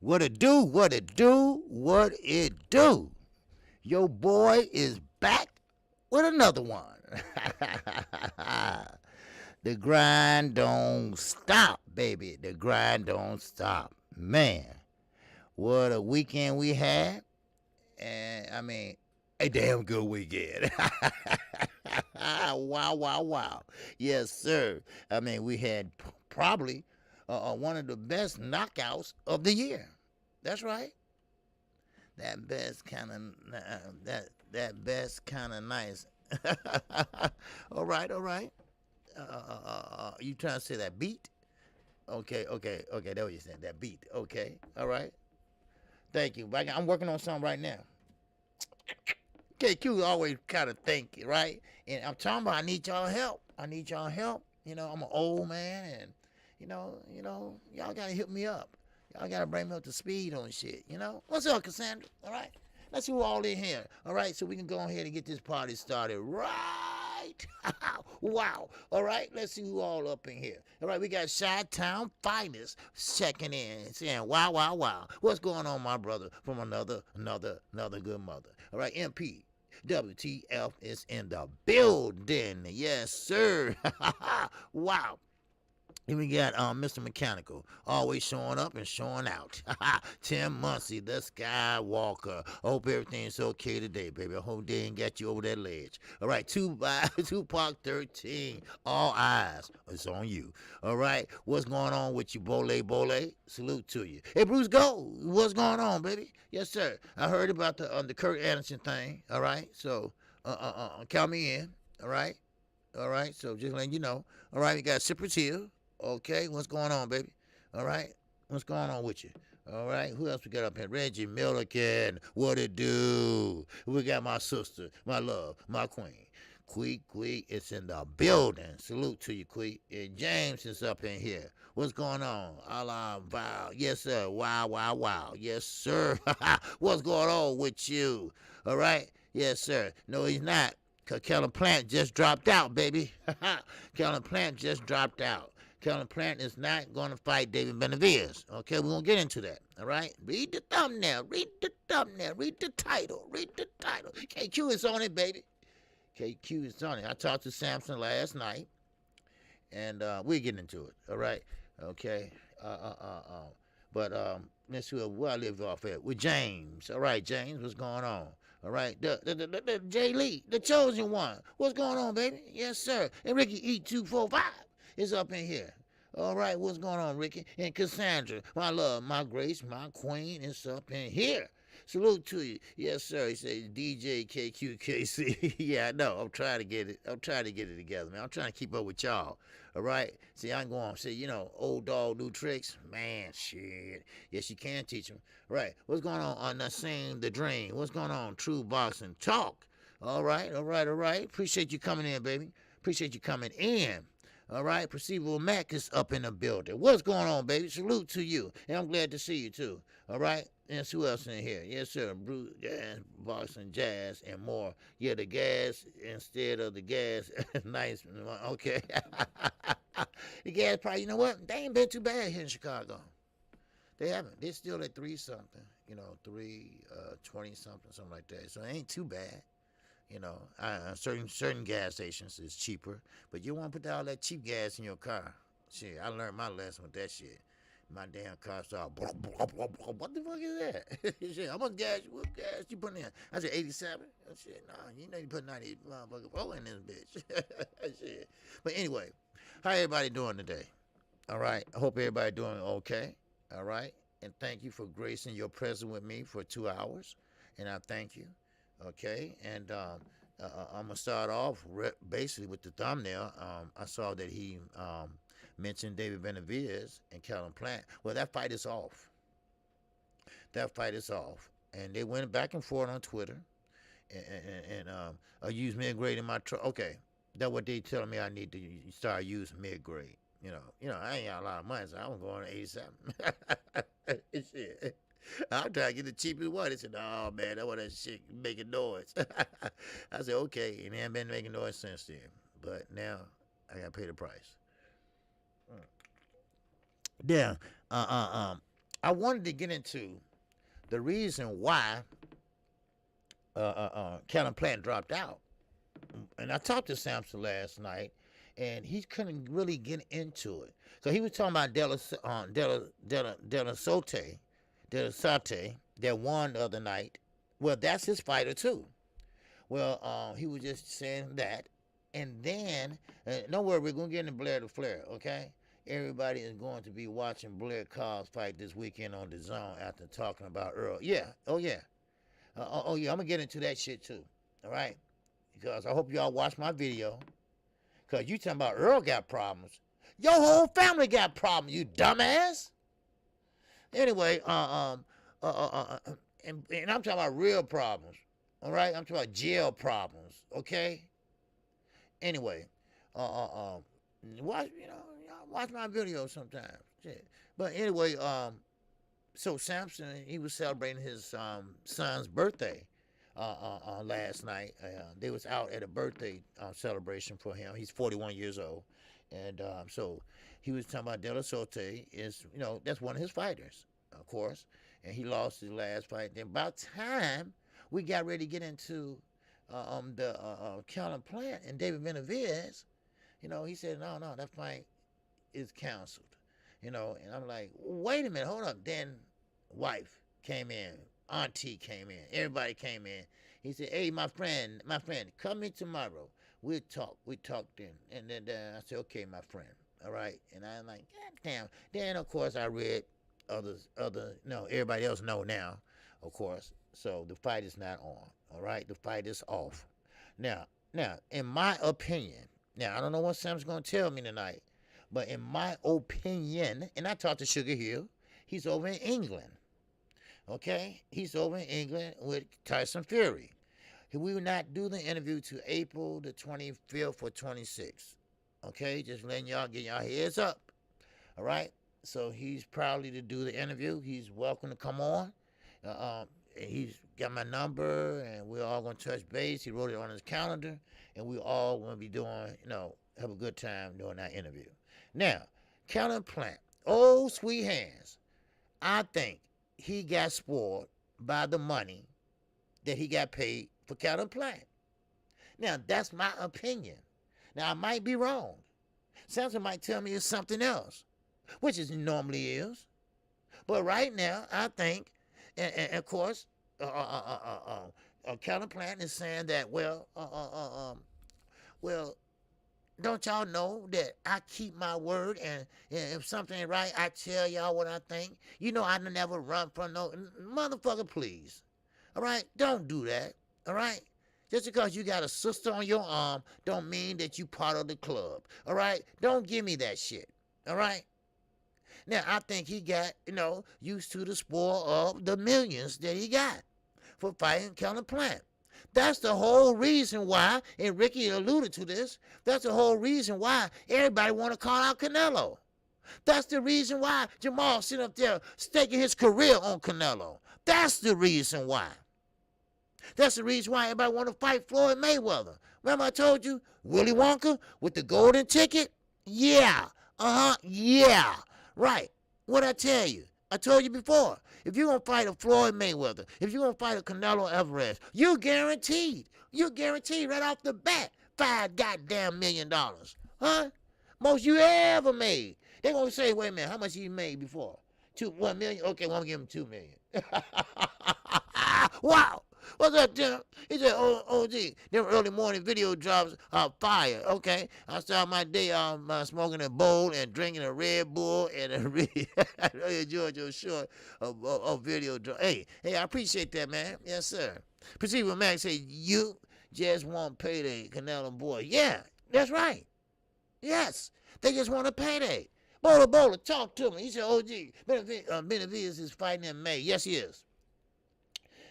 What it do? What it do? What it do? Your boy is back with another one. The grind don't stop, baby. The grind don't stop. Man, what a weekend we had. And I mean, a damn good weekend. Wow, wow, wow. Yes, sir. I mean, we had probably one of the best knockouts of the year. That's right. That best kind of that best kind of nice. All right, all right. You trying to say that beat? Okay, okay, okay. That's what you said. That beat. Okay, all right. Thank you. I'm working on something right now. KQ always kind of think, right? And I'm talking about I need y'all help. I need y'all help. You know, I'm an old man, and y'all gotta hit me up. Y'all gotta bring me up to speed on shit. You know, what's up, Cassandra? All right, let's see who all in here. All right, so we can go ahead and get this party started. Right? Wow. All right, let's see who all up in here. All right, we got Chi-Town Finest checking in, saying, "Wow, wow, wow. What's going on, my brother? From another good mother." All right, MP. WTF is in the building. Yes, sir. Wow. Then we got Mr. Mechanical, always showing up and showing out. Tim Muncie, the Skywalker. Hope everything's okay today, baby. I hope they ain't got you over that ledge. All right, Tupac 13. All eyes. It's on you. All right, what's going on with you, Bole? Salute to you. Hey, Bruce Gold, what's going on, baby? Yes, sir. I heard about the Kurt Anderson thing. All right, so count me in. All right. All right, so just letting you know. All right, we got Sippers here. Okay, what's going on, baby? All right, what's going on with you? All right, who else we got up here? Reggie Milliken, what it do? We got my sister, my love, my queen. Quee, it's in the building. Salute to you, Quee. And James is up in here. What's going on? Allah, wow. Yes, sir. Wow, wow, wow. Yes, sir. What's going on with you? All right? Yes, sir. No, he's not. Because Kellen Plant just dropped out, baby. Kellen Plant just dropped out. Kellen Plant is not going to fight David Benavidez. Okay, we're going to get into that. All right? Read the thumbnail. Read the title. KQ is on it, baby. KQ is on it. I talked to Samson last night, and we're getting into it. All right? Okay. But let's see where I live off at. With James. All right, James, what's going on? All right, the Jay Lee, the chosen one. What's going on, baby? Yes, sir. And Ricky E245 is up in here. All right, what's going on, Ricky? And Cassandra, my love, my grace, my queen, is up in here. Salute to you. Yes, sir. He said DJ KQKC. Yeah, I know. I'm trying to get it. I'm trying to get it together, man. I'm trying to keep up with y'all. All right. See, I can go on and say, old dog, new tricks. Man, shit. Yes, you can teach them. Right. What's going on Nassim the Dream? What's going on? True Boxing Talk. All right. Appreciate you coming in, baby. Appreciate you coming in. All right, Perceivable Mac is up in the building. What's going on, baby? Salute to you. And I'm glad to see you, too. All right? And who else in here? Yes, sir. Bruce, Jazz, Boston Jazz, and more. Yeah, the gas instead of the gas. Nice. Okay. The gas price, you know what? They ain't been too bad here in Chicago. They haven't. They're still at 3-something. 3.20 something, something like that. So it ain't too bad. Certain gas stations is cheaper, but you want to put all that cheap gas in your car. Shit, I learned my lesson with that shit. My damn car started. What the fuck is that? Shit, how much gas? What gas you putting in? I said 87. Shit, nah, you know you put 90 motherfucker in this bitch. Shit. But anyway, how everybody doing today? All right, I hope everybody doing okay. All right, and thank you for gracing your presence with me for 2 hours, and I thank you. Okay, and I'm gonna start off basically with the thumbnail. I saw that he mentioned David Benavidez and Callum Plant. Well, that fight is off. And they went back and forth on Twitter, and I used mid grade in my truck. Okay, that's what they telling me I need to start using mid grade. I ain't got a lot of money, so I'm going to 87. Shit. I'm trying to get the cheapest one. They said, "Oh man, that one that shit making noise." I said, "Okay," and they haven't been making noise since then. But now I gotta pay the price. Yeah. I wanted to get into the reason why Kellen Plant dropped out. And I talked to Samson last night, and he couldn't really get into it. So he was talking about Sarte that won the other night. Well, that's his fighter too. Well, he was just saying that. And then, don't worry, we're going to get into Blair to Flair, okay? Everybody is going to be watching Blair Cobb's fight this weekend on the Zone after talking about Earl. Yeah, oh yeah. Oh yeah, I'm going to get into that shit too, all right? Because I hope y'all watch my video. Because you talking about Earl got problems. Your whole family got problems, you dumbass. Anyway, and I'm talking about real problems, all right? I'm talking about jail problems, okay? Anyway, watch, y'all watch my videos sometimes. Shit. But anyway, so Samson, he was celebrating his son's birthday last night. They was out at a birthday celebration for him. He's 41 years old. And so he was talking about De La Sote is, that's one of his fighters, of course. And he lost his last fight. Then by the time we got ready to get into the Kellen Plant and David Benavidez, he said, no, that fight is canceled. And I'm like, wait a minute, hold up. Then wife came in, auntie came in, everybody came in. He said, hey, my friend, come in tomorrow. We'll talk. We talked then. And then I said, okay, my friend. All right. And I'm like, God damn. Then, of course, I read everybody else know now, of course. So the fight is not on. All right. The fight is off. Now, in my opinion, I don't know what Sam's going to tell me tonight, but in my opinion, and I talked to Sugar Hill, he's over in England. Okay? He's over in England with Tyson Fury. We will not do the interview to April the 25th or 26th. Okay? Just letting y'all get y'all heads up. All right? So he's probably to do the interview. He's welcome to come on. He's got my number, and we're all going to touch base. He wrote it on his calendar, and we all going to be doing, have a good time doing that interview. Now, Kellen Plant, oh, sweet hands. I think he got spoiled by the money that he got paid for Kellen Plant. Now, that's my opinion. Now, I might be wrong. Samson might tell me it's something else, which it normally is. But right now, I think, and of course, Kellen Plant is saying that, well, don't y'all know that I keep my word, and if something ain't right, I tell y'all what I think? I never run from no motherfucker, please. All right? Don't do that. All right? Just because you got a sister on your arm don't mean that you part of the club. All right? Don't give me that shit. All right? Now, I think he got, used to the spoil of the millions that he got for fighting Kellen Plant. That's the whole reason why, and Ricky alluded to this, that's the whole reason why everybody want to call out Canelo. That's the reason why Jamal sitting up there staking his career on Canelo. That's the reason why. That's the reason why everybody want to fight Floyd Mayweather. Remember I told you, Willy Wonka with the golden ticket? Yeah. Yeah. Right. What'd I tell you? I told you before. If you're going to fight a Floyd Mayweather, if you're going to fight a Canelo Alvarez, you're guaranteed right off the bat $5 million. Huh? Most you ever made. They're going to say, wait a minute, how much you made before? 1 million? Okay, well, I'm going to give him $2 million. Wow. What's up, Tim? He said, OG, them early morning video drops are fire. Okay. I start my day smoking a bowl and drinking a Red Bull and a I really enjoyed your short video drop. Hey, I appreciate that, man. Yes, sir. Proceed with Max say, you just want payday, Canelo boy. Yeah, that's right. Yes, they just want a payday. Bowler, talk to me. He said, OG, Benavidez is fighting in May. Yes, he is.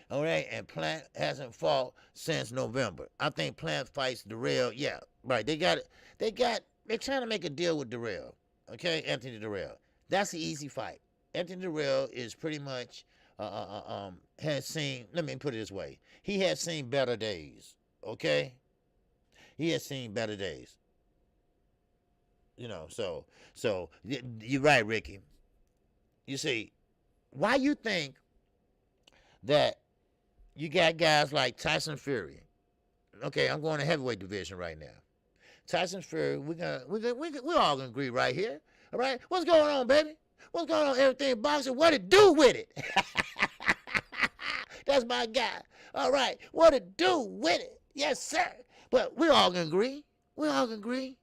All right, and Plant hasn't fought since November. I think Plant fights Derrick. Yeah, right. They're trying to make a deal with Derrick. Okay, Anthony Derrick. That's the easy fight. Anthony Derrick is pretty much has seen. Let me put it this way: he has seen better days. Okay, he has seen better days. So you're right, Ricky. You see, why you think that you got guys like Tyson Fury? Okay, I'm going to heavyweight division right now. Tyson Fury, we all gonna agree right here. All right, what's going on, baby? What's going on? Everything boxing. What it do with it? That's my guy. All right, what it do with it? Yes, sir. But we all gonna agree. We all gonna agree.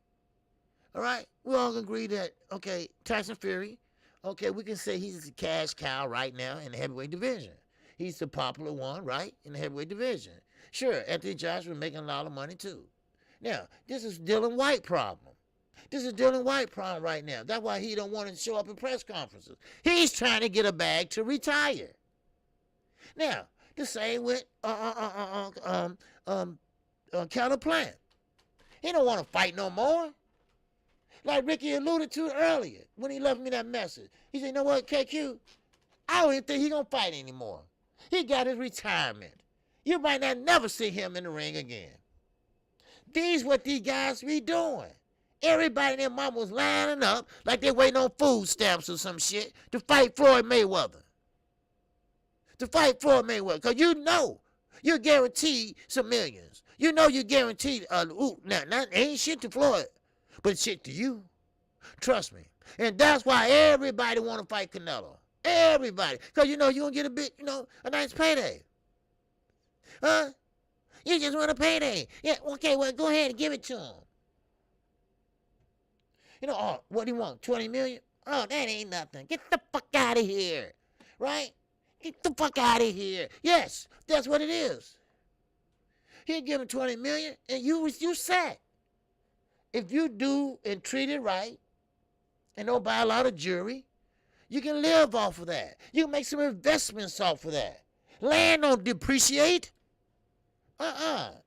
All right, we all gonna agree that okay, Tyson Fury. Okay, we can say he's a cash cow right now in the heavyweight division. He's the popular one, right, in the heavyweight division. Sure, Anthony Joshua making a lot of money too. Now, this is Dylan White problem. This is Dylan White problem right now. That's why he don't want to show up in press conferences. He's trying to get a bag to retire. Now, the same with Counterplant. He don't want to fight no more. Like Ricky alluded to earlier when he left me that message. He said, you know what, KQ? I don't even think he's going to fight anymore. He got his retirement. You might not never see him in the ring again. These what these guys be doing. Everybody in their mama was lining up like they waiting on food stamps or some shit to fight Floyd Mayweather. To fight Floyd Mayweather. Because you know you're guaranteed some millions. You know you're guaranteed, now, ain't shit to Floyd, but shit to you. Trust me. And that's why everybody want to fight Canelo. Everybody. Because you know you're going to get a bit, a nice payday. Huh? You just want a payday. Yeah, okay, well, go ahead and give it to him. Oh, what do you want, 20 million? Oh, that ain't nothing. Get the fuck out of here. Right? Get the fuck out of here. Yes, that's what it is. He'll give him 20 million, and you set. If you do and treat it right, and don't buy a lot of jewelry, you can live off of that. You can make some investments off of that. Land don't depreciate.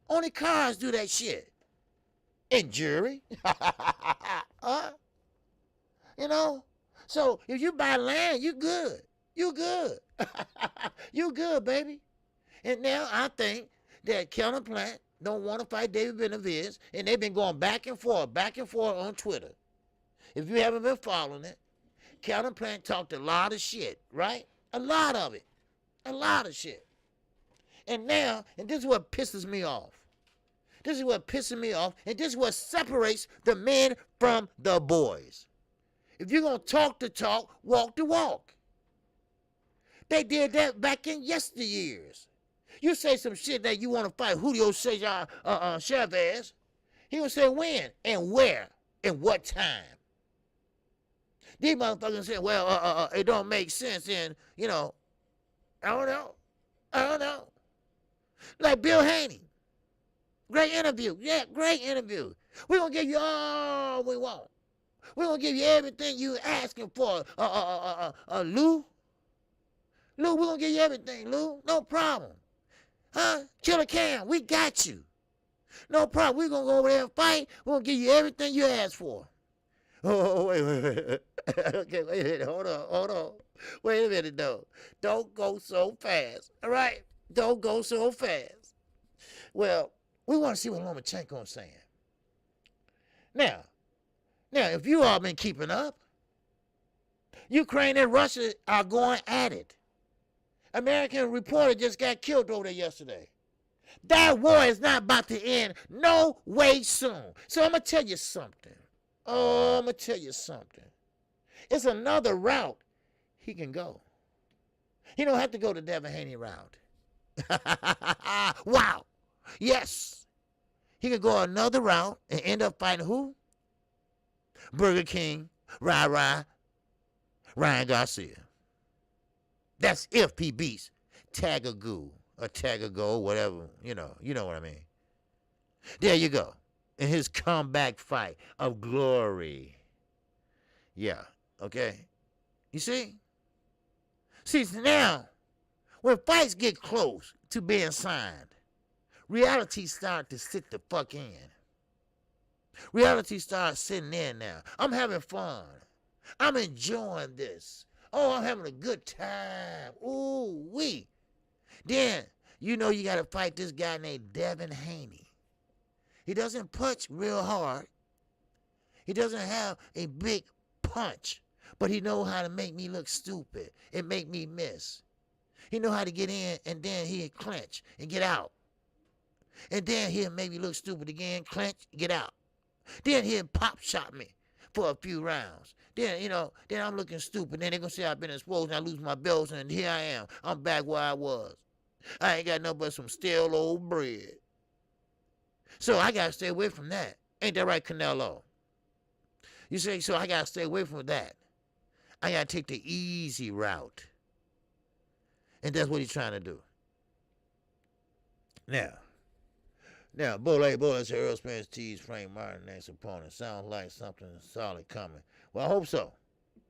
Only cars do that shit. And jewelry. So if you buy land, you good. You good. You good, baby. And now I think that Counterplant don't want to fight David Benavidez, and they've been going back and forth on Twitter. If you haven't been following it, Counterplant talked a lot of shit, right? A lot of it. A lot of shit. And now, and this is what pisses me off. This is what pisses me off, and this is what separates the men from the boys. If you're going to talk the talk, walk the walk. They did that back in yesteryears. You say some shit that you want to fight Julio Cesar Chavez, he will say when and where and what time. These motherfuckers say, well, it don't make sense, and, I don't know. Like Bill Haney. Great interview. Yeah, great interview. We're going to give you all we want. We're going to give you everything you asking for. Lou? Lou, we're going to give you everything, Lou. No problem. Huh? Killer Cam, we got you. No problem. We're going to go over there and fight. We're going to give you everything you asked for. Oh, wait. Okay, wait a minute. Hold on. Wait a minute, though. Don't go so fast. All right? Don't go so fast. Well, we want to see what Lomachenko's saying. Now, if you all been keeping up, Ukraine and Russia are going at it. American reporter just got killed over there yesterday. That war is not about to end no way soon. So I'm going to tell you something. It's another route he can go. He don't have to go the Devin Haney route. Wow. Yes. He could go another route and end up fighting who? Burger King, Ryan Garcia. That's if he beats Tagagoo or Tagago, whatever, you know what I mean. There you go. In his comeback fight of glory. Yeah, okay. You see? See, now, when fights get close to being signed, reality starts to sit the fuck in. Reality starts sitting in now. I'm having fun. I'm enjoying this. Oh, I'm having a good time. Ooh, wee. Then, you got to fight this guy named Devin Haney. He doesn't punch real hard. He doesn't have a big punch. But he know how to make me look stupid and make me miss. He know how to get in, and then he'll clench and get out. And then he'll make me look stupid again, clench, get out. Then he'll pop shot me for a few rounds. Then, then I'm looking stupid. Then they're going to say I've been exposed and I lose my belts, and here I am. I'm back where I was. I ain't got nothing but some stale old bread. So I got to stay away from that. Ain't that right, Canelo? You say, so I got to stay away from that. I got to take the easy route. And that's what he's trying to do. Now, Bullets, Earl Spence, tease Frank Martin next opponent. Sounds like something solid coming. Well, I hope so.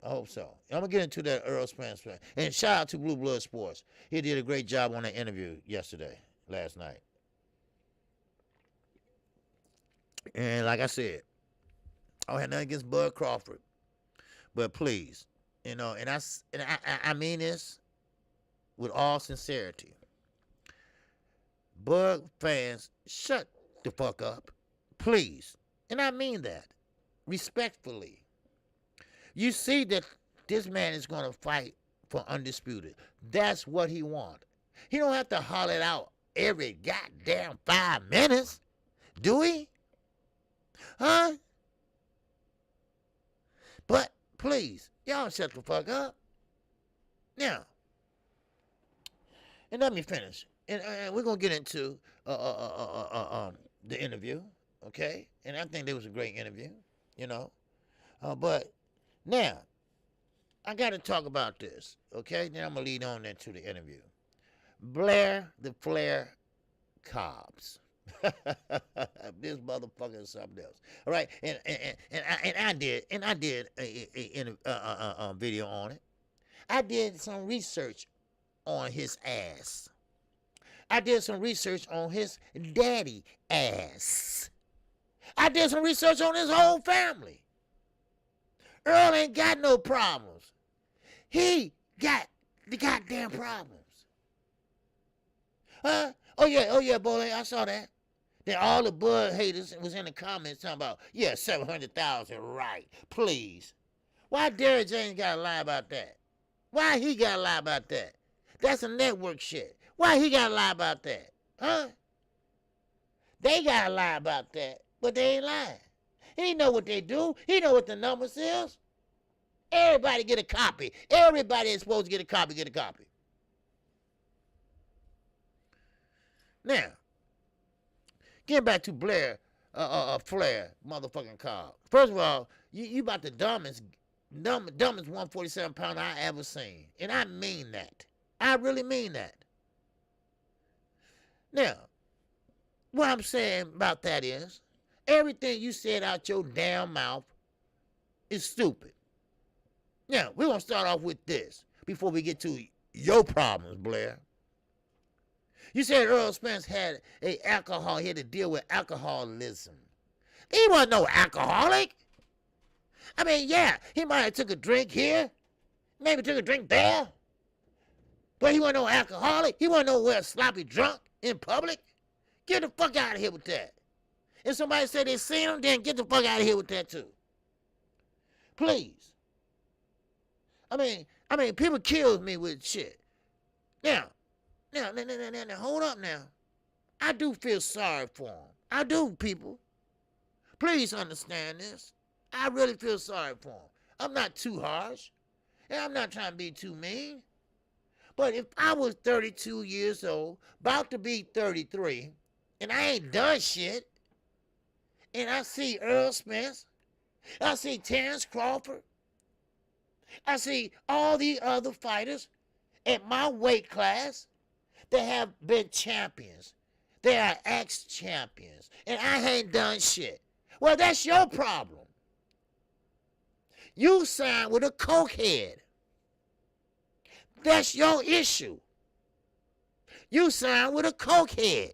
I'm going to get into that Earl Spence. And shout out to Blue Blood Sports. He did a great job on that interview last night. And like I said, I don't have nothing against Bud Crawford. But please, and I mean this with all sincerity. Bud fans, shut the fuck up. Please. And I mean that. Respectfully. You see that this man is going to fight for undisputed. That's what he wants. He don't have to holler it out every goddamn 5 minutes. Do he? Huh? But please, y'all shut the fuck up. Now, and let me finish. And we're going to get into the interview, okay? And I think it was a great interview, but now, I got to talk about this, okay? Then I'm going to lead on into the interview. Blair the Flair Cobbs. This motherfucker is something else. All right? And I did a video on it. I did some research on his ass. I did some research on his daddy ass. I did some research on his whole family. Earl ain't got no problems. He got the goddamn problems. Huh? Oh yeah, boy, I saw that. Then all the Bud haters was in the comments talking about, 700,000, right, please. Why Derrick James gotta lie about that? Why he gotta lie about that? That's a network shit. Why he gotta lie about that? Huh? They gotta lie about that, but they ain't lying. He know what they do. He know what the numbers is. Everybody get a copy. Everybody is supposed to get a copy, Now, getting back to Flair, motherfucking Cobb. First of all, you about the dumbest 147 pounder I ever seen. And I mean that. I really mean that. Now, what I'm saying about that is, everything you said out your damn mouth is stupid. Now, we're going to start off with this before we get to your problems, Blair. You said Earl Spence had he had to deal with alcoholism. He wasn't no alcoholic. I mean, he might have took a drink here, maybe took a drink there, but he wasn't no alcoholic. He wasn't nowhere sloppy drunk in public. Get the fuck out of here with that. If somebody said they seen him, then get the fuck out of here with that too. Please. I mean, people kill me with shit. Now, hold up now. I do feel sorry for him. I do, people. Please understand this. I really feel sorry for him. I'm not too harsh. And I'm not trying to be too mean. But if I was 32 years old, about to be 33, and I ain't done shit, and I see Earl Spence, I see Terrence Crawford, I see all the other fighters at my weight class that have been champions. They are ex-champions. And I ain't done shit. Well, that's your problem. You signed with a cokehead. That's your issue. You signed with a cokehead.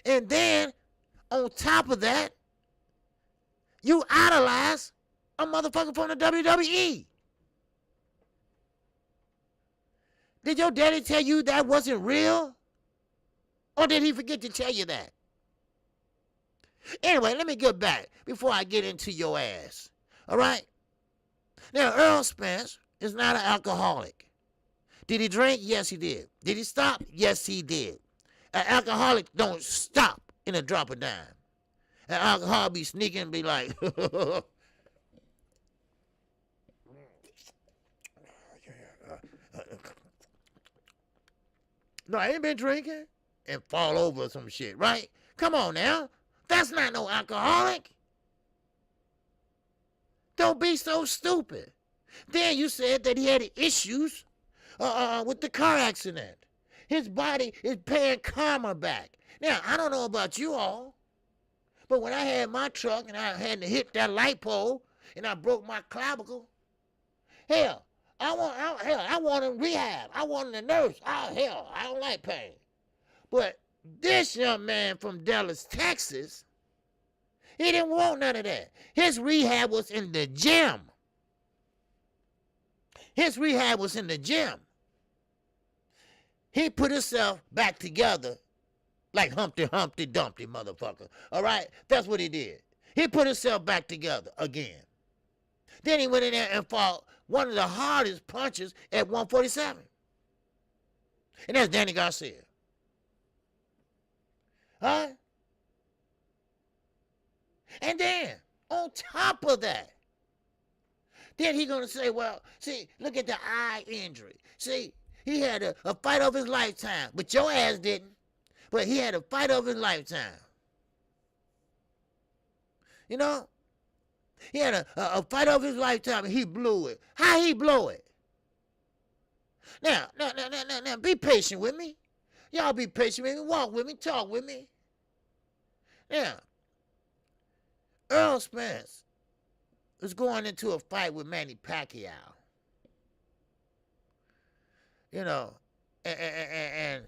And then, on top of that, you idolize a motherfucker from the WWE. Did your daddy tell you that wasn't real? Or did he forget to tell you that? Anyway, let me get back before I get into your ass. All right? Now, Earl Spence is not an alcoholic. Did he drink? Yes, he did. Did he stop? Yes, he did. An alcoholic don't stop in a drop of dime. An alcoholic be sneaking and be like, no, I ain't been drinking, and fall over some shit, right? Come on now. That's not no alcoholic. Don't be so stupid. Then you said that he had issues with the car accident. His body is paying karma back. Now, I don't know about you all, but when I had my truck and I had to hit that light pole and I broke my clavicle, hell, I wanted rehab. I wanted a nurse. Oh, hell, I don't like pain. But this young man from Dallas, Texas, he didn't want none of that. His rehab was in the gym. His rehab was in the gym. He put himself back together like Humpty Dumpty, motherfucker. All right? That's what he did. He put himself back together again. Then he went in there and fought one of the hardest punches at 147. And that's Danny Garcia. Huh? And then, on top of that, then he gonna say, well, see, look at the eye injury. See, he had a fight of his lifetime, but your ass didn't. But he had a fight of his lifetime. You know? He had a fight of his lifetime and he blew it. How he blow it? Now, be patient with me. Y'all be patient with me. Walk with me. Talk with me. Now, Earl Spence was going into a fight with Manny Pacquiao. You know, and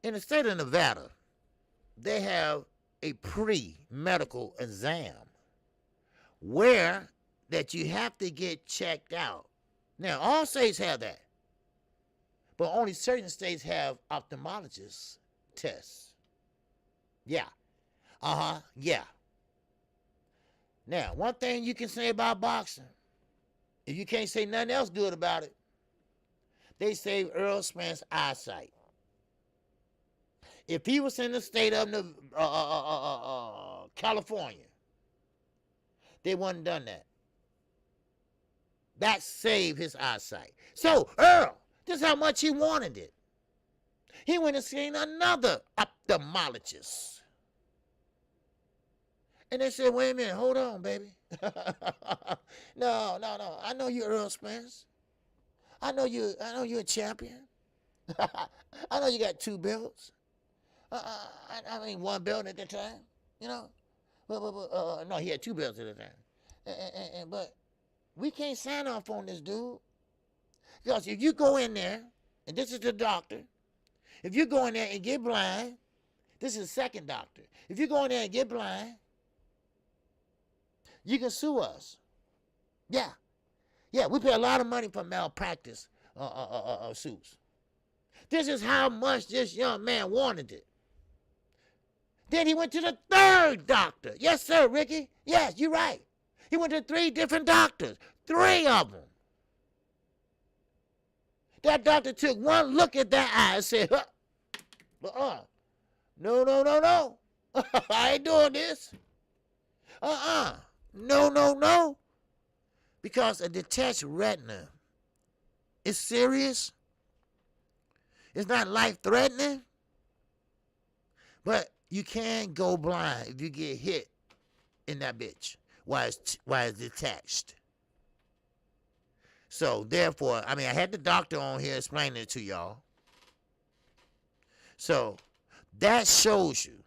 in the state of Nevada, they have a pre-medical exam where that you have to get checked out. Now, all states have that, but only certain states have ophthalmologist tests. Yeah. Yeah. Now, one thing you can say about boxing, if you can't say nothing else good about it, they saved Earl Spence's eyesight. If he was in the state of California, they wouldn't done that. That saved his eyesight. So, Earl, this is how much he wanted it. He went and seen another ophthalmologist. And they said, wait a minute, hold on, baby. No. I know you're Earl Spence. I know you're a champion. I know you got 2 belts. I mean, 1 belt at the time, you know. But no, he had 2 belts at the time. But we can't sign off on this, dude. Because if you go in there, and this is the doctor, if you go in there and get blind, this is the second doctor. If you go in there and get blind, you can sue us. Yeah, we pay a lot of money for malpractice suits. This is how much this young man wanted it. Then he went to the 3rd doctor. Yes, sir, Ricky. Yes, you're right. He went to 3 different doctors. 3 of them. That doctor took one look at that eye and said, no. I ain't doing this. No. Because a detached retina is serious. It's not life-threatening. But you can go blind if you get hit in that bitch while it's detached. So, therefore, I had the doctor on here explaining it to y'all. So, that shows you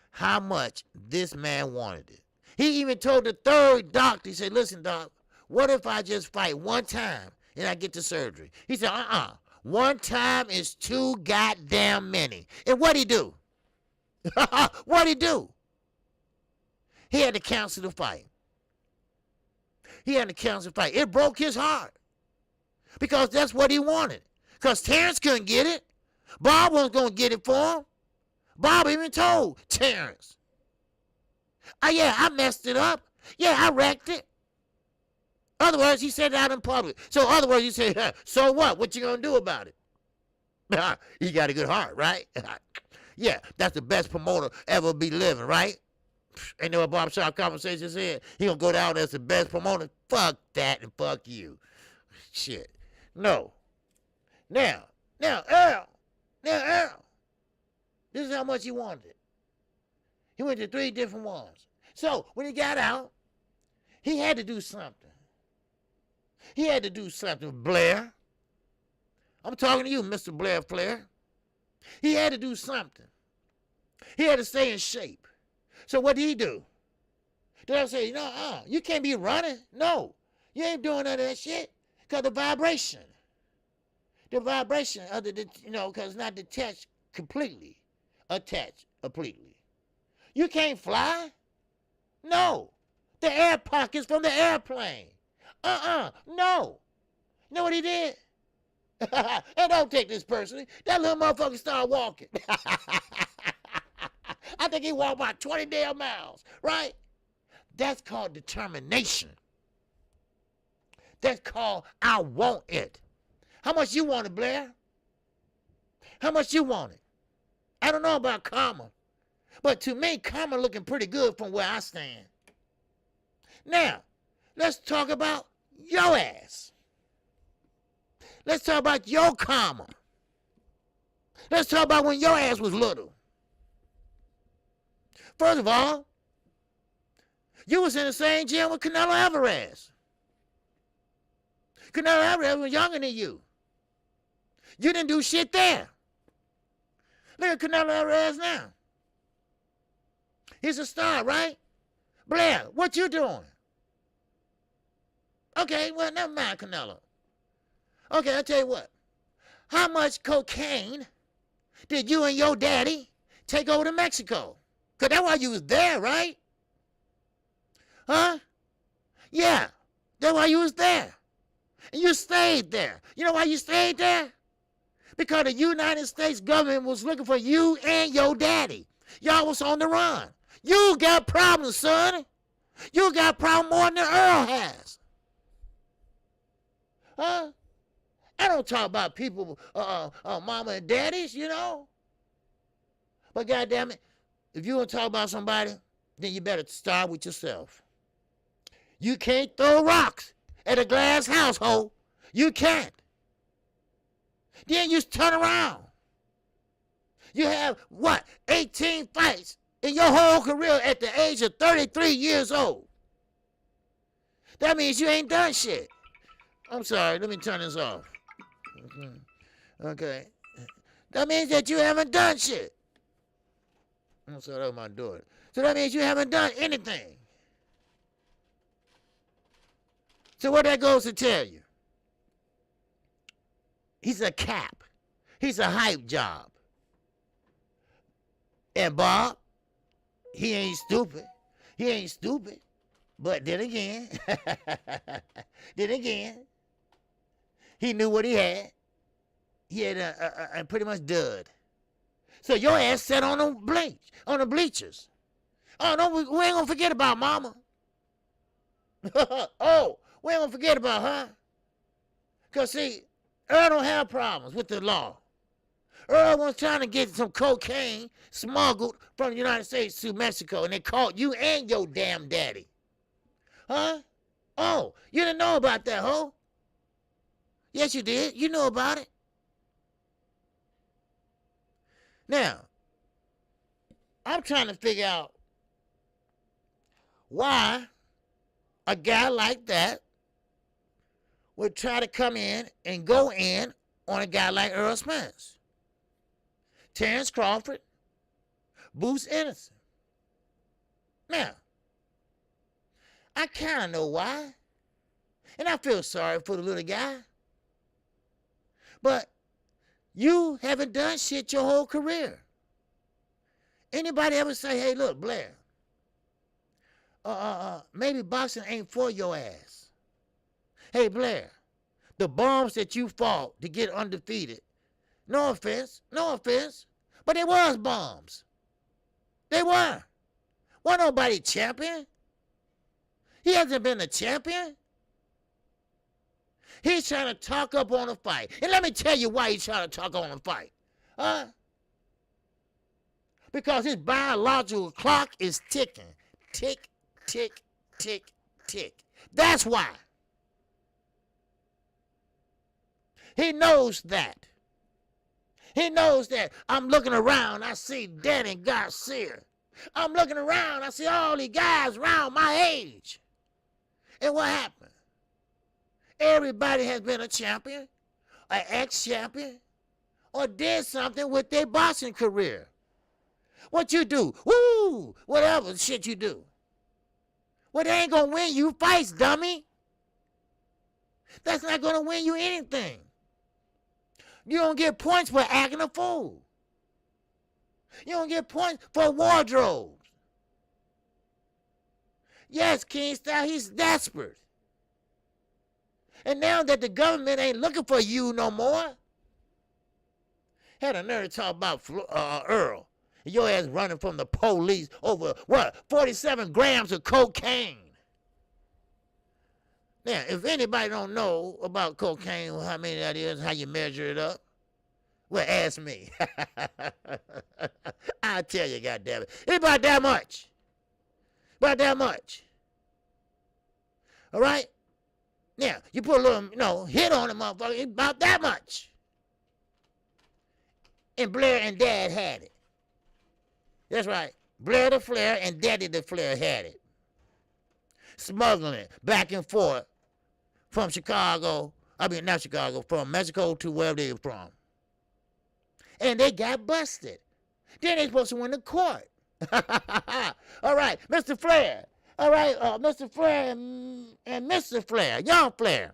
how much this man wanted it. He even told the 3rd doctor, he said, listen, doc, what if I just fight 1 time and I get the surgery? He said, 1 time is too goddamn many. And what'd he do? What'd he do? He had to cancel the fight. It broke his heart. Because that's what he wanted. Because Terrence couldn't get it. Bob wasn't going to get it for him. Bob even told Terrence, I messed it up. Yeah, I wrecked it. Other words, he said it out in public. So other words, you say, huh, so what? What you gonna do about it? He got a good heart, right? Yeah, that's the best promoter ever be living, right? Ain't no what barbershop conversation said. He gonna go down as the best promoter. Fuck that and fuck you. Shit. No. Now, Earl. This is how much he wanted it. He went to 3 different ones. So when he got out, he had to do something. He had to do something. Blair. I'm talking to you, Mr. Blair Flair. He had to do something. He had to stay in shape. So what did he do? Did I say, no, you can't be running? No, you ain't doing none of that shit. Because the vibration of the, because it's not detached completely. Attached completely. You can't fly? No. The air pockets from the airplane. No. You know what he did? And don't take this personally. That little motherfucker started walking. I think he walked about 20 damn miles, right? That's called determination. That's called I want it. How much you want it, Blair? How much you want it? I don't know about karma, but to me, karma looking pretty good from where I stand. Now, let's talk about your ass. Let's talk about your karma. Let's talk about when your ass was little. First of all, you was in the same gym with Canelo Alvarez. Canelo Alvarez was younger than you. You didn't do shit there. Look at Canelo Alvarez now. He's a star, right? Blair, what you doing? Okay, well, never mind, Canelo. Okay, I'll tell you what. How much cocaine did you and your daddy take over to Mexico? Because that's why you was there, right? Huh? Yeah, that's why you was there. And you stayed there. You know why you stayed there? Because the United States government was looking for you and your daddy. Y'all was on the run. You got problems, son. You got problems more than Earl has. Huh? I don't talk about people, mama and daddies, But goddamn it, if you want to talk about somebody, then you better start with yourself. You can't throw rocks at a glass household. You can't. Then you turn around. You have, 18 fights in your whole career at the age of 33 years old. That means you ain't done shit. I'm sorry, let me turn this off. Okay. That means that you haven't done shit. I'm sorry, that was my daughter. So that means you haven't done anything. So what that goes to tell you? He's a cap. He's a hype job. And Bob, he ain't stupid. He ain't stupid. But then again, he knew what he had. He had pretty much dud. So your ass sat on the bleachers. Oh, no, we ain't gonna forget about mama. Oh, we ain't gonna forget about her. Because, see, Earl don't have problems with the law. Earl was trying to get some cocaine smuggled from the United States to Mexico, and they caught you and your damn daddy. Huh? Oh, you didn't know about that, ho? Yes, you did. You knew about it. Now, I'm trying to figure out why a guy like that would try to come in and go in on a guy like Earl Spence, Terrence Crawford, Boots Innocent. Now, I kind of know why, and I feel sorry for the little guy, but you haven't done shit your whole career. Anybody ever say, hey, look, Blair, maybe boxing ain't for your ass. Hey, Blair, the bombs that you fought to get undefeated, no offense, but they was bombs. They were. Wasn't nobody champion. He hasn't been a champion. He's trying to talk up on a fight. And let me tell you why he's trying to talk on a fight. Huh? Because his biological clock is ticking. Tick, tick, tick, tick. That's why. He knows that. He knows that. I'm looking around. I see Danny Garcia. I'm looking around. I see all these guys around my age. And what happened? Everybody has been a champion, an ex-champion, or did something with their boxing career. What you do? Woo! Whatever shit you do. Well, they ain't gonna win you fights, dummy. That's not gonna win you anything. You don't get points for acting a fool. You don't get points for wardrobes. Yes, King Style, he's desperate. And now that the government ain't looking for you no more, had a nerve to talk about Earl. Your ass running from the police over, what, 47 grams of cocaine. Now, if anybody don't know about cocaine, how many that is, how you measure it up, well, ask me. I'll tell you, goddammit. It's about that much. About that much. All right? Now, you put a little, hit on it, motherfucker. It's about that much. And Blair and Dad had it. That's right. Blair the Flair and Daddy the Flair had it. Smuggling it back and forth from from Mexico to wherever they were from. And they got busted. Then they supposed to win the court. All right, Mr. Flair. All right, Mr. Flair and Mr. Flair, young Flair.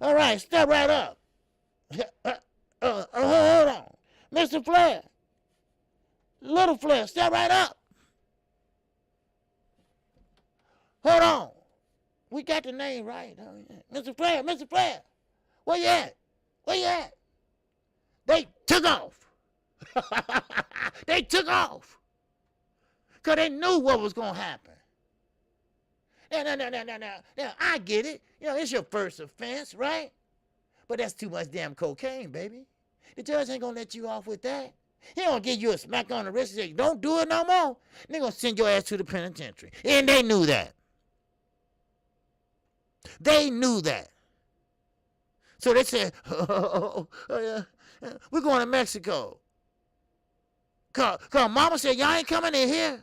All right, step right up. Hold on. Mr. Flair. Little Flair, step right up. Hold on. We got the name right. Mr. Flair, Mr. Flair. Where you at? Where you at? They took off. They took off. Because they knew what was going to happen. Now, I get it. It's your first offense, right? But that's too much damn cocaine, baby. The judge ain't going to let you off with that. He don't give you a smack on the wrist and say, don't do it no more. They're going to send your ass to the penitentiary. And they knew that. They knew that. So they said, we're going to Mexico. Cause Mama said, y'all ain't coming in here.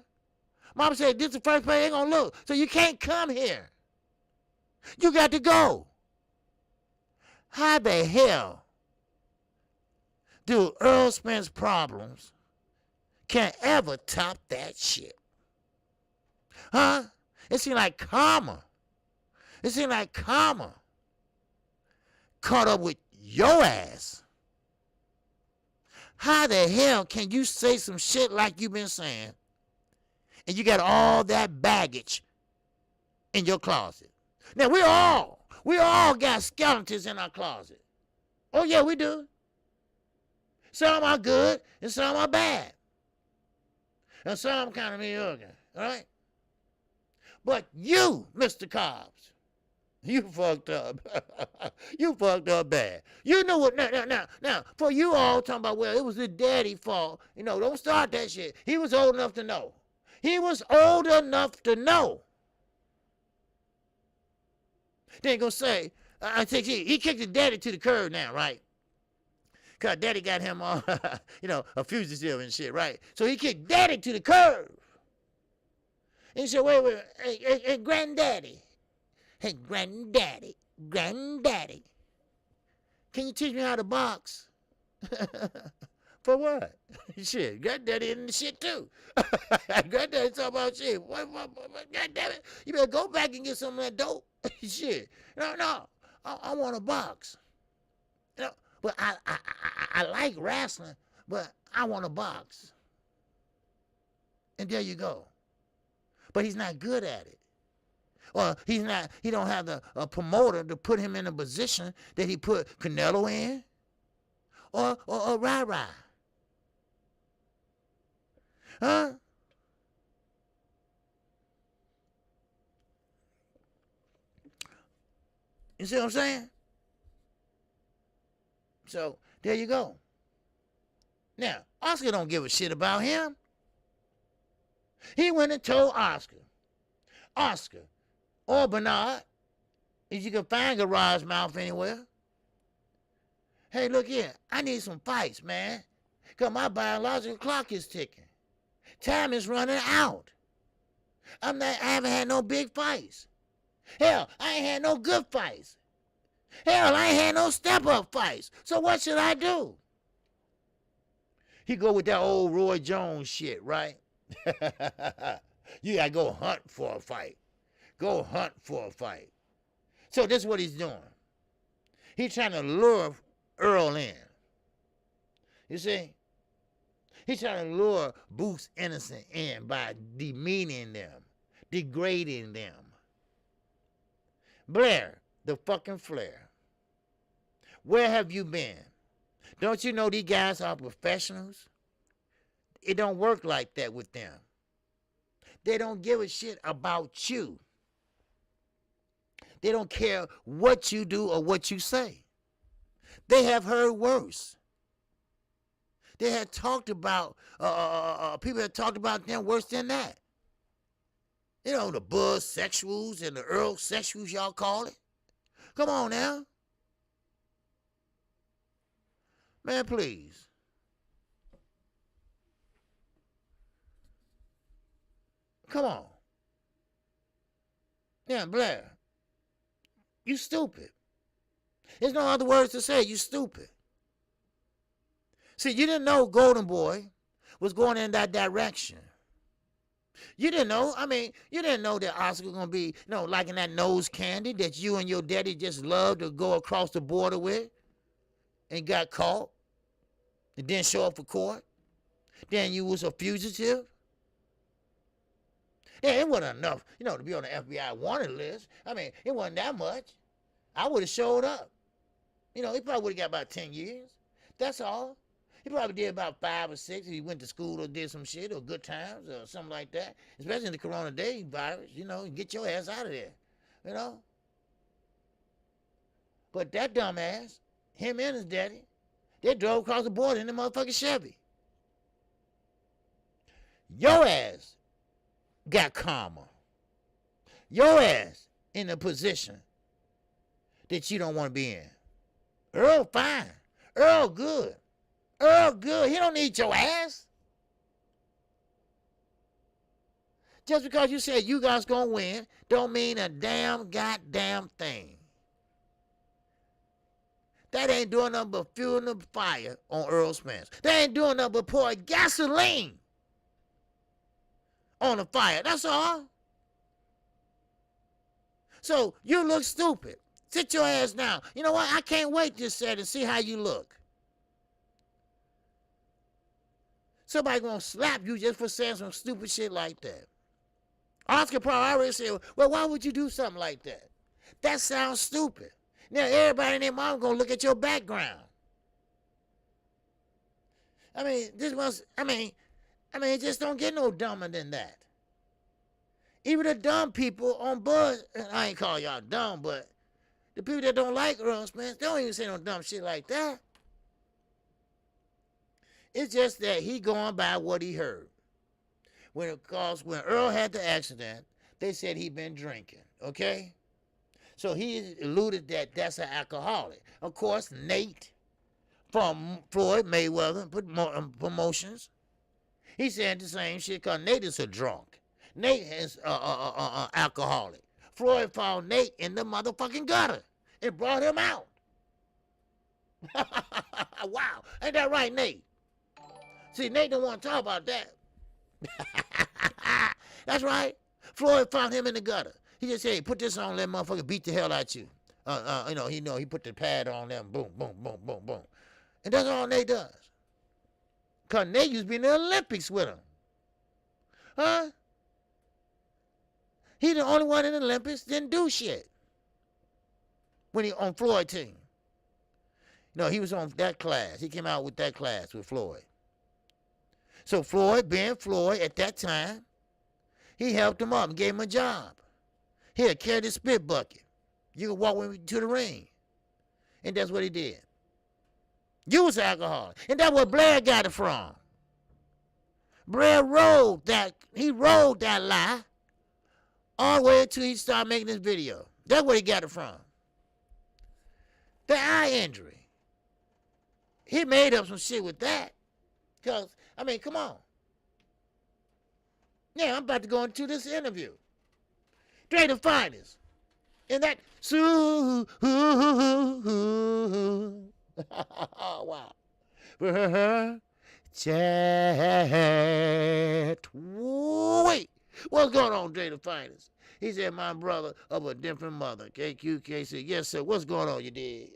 Mama said, this is the first place ain't going to look. So you can't come here. You got to go. How the hell do Earl Spence problems can ever top that shit? Huh? It seemed like karma. It seemed like karma caught up with your ass. How the hell can you say some shit like you've been saying and you got all that baggage in your closet? Now, we all got skeletons in our closet. Oh, yeah, we do. Some are good and some are bad. And some kind of mediocre, all right? But you, Mr. Cobbs, you fucked up. You fucked up bad. You know what? Now, for you all talking about, well, it was the daddy fault. Don't start that shit. He was old enough to know. He was old enough to know. They ain't gonna say, I think he kicked his daddy to the curb now, right? Because daddy got him all, a fugitive and shit, right? So he kicked daddy to the curb. And he said, wait, hey, granddaddy. Hey, granddaddy, can you teach me how to box? For what? Shit, granddaddy in the shit too. Granddaddy talking about shit. What, God damn it. You better go back and get some of that dope. Shit. No, I want to box. But I like wrestling, but I want to box. And there you go. But he's not good at it. Or he don't have a promoter to put him in a position that he put Canelo in. Or Rai. Huh? You see what I'm saying? So there you go. Now, Oscar don't give a shit about him. He went and told Oscar, or Bernard, if you can find Garage Mouth anywhere, hey, look here, I need some fights, man, because my biological clock is ticking. Time is running out. I haven't had no big fights. Hell, I ain't had no good fights. Hell, I ain't had no step-up fights. So what should I do? He go with that old Roy Jones shit, right? You gotta go hunt for a fight. Go hunt for a fight. So this is what he's doing. He's trying to lure Earl in. You see? He's trying to lure Boots Innocent in by demeaning them, degrading them. Blair, the fucking Flair, where have you been? Don't you know these guys are professionals? It don't work like that with them. They don't give a shit about you. They don't care what you do or what you say. They have heard worse. They had talked about, people had talked about them worse than that. You know, the buzz sexuals and the Earl sexuals, y'all call it. Come on now. Man, please. Come on. Yeah, Blair. You stupid. There's no other words to say. You stupid. See, you didn't know Golden Boy was going in that direction. You didn't know. I mean, you didn't know that Oscar was going to be, like in that nose candy that you and your daddy just loved to go across the border with and got caught and didn't show up for court. Then you was a fugitive. Yeah, it wasn't enough, to be on the FBI wanted list. I mean, it wasn't that much. I would have showed up. He probably would have got about 10 years. That's all. He probably did about 5 or 6 if he went to school or did some shit or good times or something like that. Especially in the Corona Day virus, get your ass out of there, But that dumbass, him and his daddy, they drove across the border in the motherfucking Chevy. Your ass got karma. Your ass in a position that you don't want to be in. Earl fine. Earl good. Earl good. He don't need your ass. Just because you said you guys gonna win don't mean a damn goddamn thing. That ain't doing nothing but fueling the fire on Earl Spence. That ain't doing nothing but pouring gasoline on the fire. That's all. So you look stupid. Sit your ass down. You know what? I can't wait this Saturday to see how you look. Somebody gonna slap you just for saying some stupid shit like that. Oscar probably already said, well, why would you do something like that? That sounds stupid. Now everybody and their mom gonna look at your background. I mean, it just don't get no dumber than that. Even the dumb people on Buzz, I ain't call y'all dumb, but the people that don't like Earl Spence, they don't even say no dumb shit like that. It's just that he going by what he heard. When Earl had the accident, they said he'd been drinking, okay? So he alluded that that's an alcoholic. Of course, Nate from Floyd Mayweather Promotions, he said the same shit because Nate is a drunk. Nate is alcoholic. Floyd found Nate in the motherfucking gutter and brought him out. Wow, ain't that right, Nate? See, Nate don't want to talk about that. That's right. Floyd found him in the gutter. He just said, hey, put this on, let motherfucker beat the hell out you. He put the pad on them, boom, boom, boom, boom, boom. And that's all Nate does. Because Nate used to be in the Olympics with him. Huh? He the only one in the Olympics didn't do shit when he on Floyd team. No, he was on that class. He came out with that class with Floyd. So Floyd, being Floyd at that time, he helped him up and gave him a job. Here, carry the spit bucket. You can walk with me to the ring. And that's what he did. You was alcoholic. And that's where Blair got it from. Blair rode that lie all the way until he started making this video. That's where he got it from. The eye injury. He made up some shit with that. Because, I mean, come on. Yeah, I'm about to go into this interview. Dre the Finest. And that, wow. Chat. Wait. What's going on, Dre the Finest? He said, my brother of a different mother. KQKC. Yes, sir. What's going on, you dig?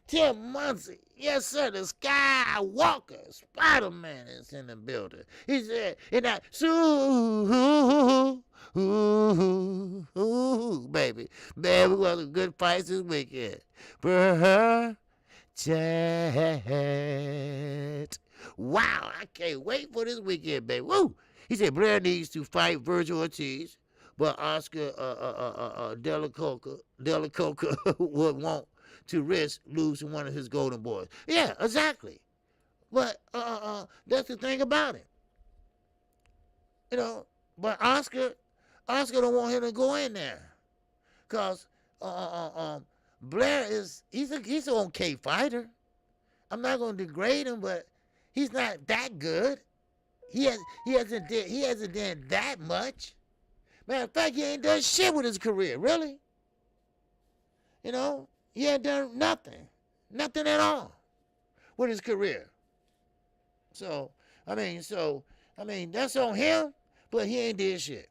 Tim Muncie. Yes, sir. The Skywalker. Spider-Man is in the building. He said, and that, baby. Baby, was a good fight this weekend. Chat. Wow, I can't wait for this weekend, baby. Woo! He said Blair needs to fight Virgil Ortiz, but Oscar De La Coca would want to risk losing one of his golden boys. Yeah, exactly. But that's the thing about it. You know, but Oscar don't want him to go in there. Cause Blair he's an okay fighter. I'm not gonna degrade him, but he's not that good. He hasn't done that much. Matter of fact, he ain't done shit with his career, really. You know, he ain't done nothing at all with his career. So I mean, that's on him, but he ain't did shit.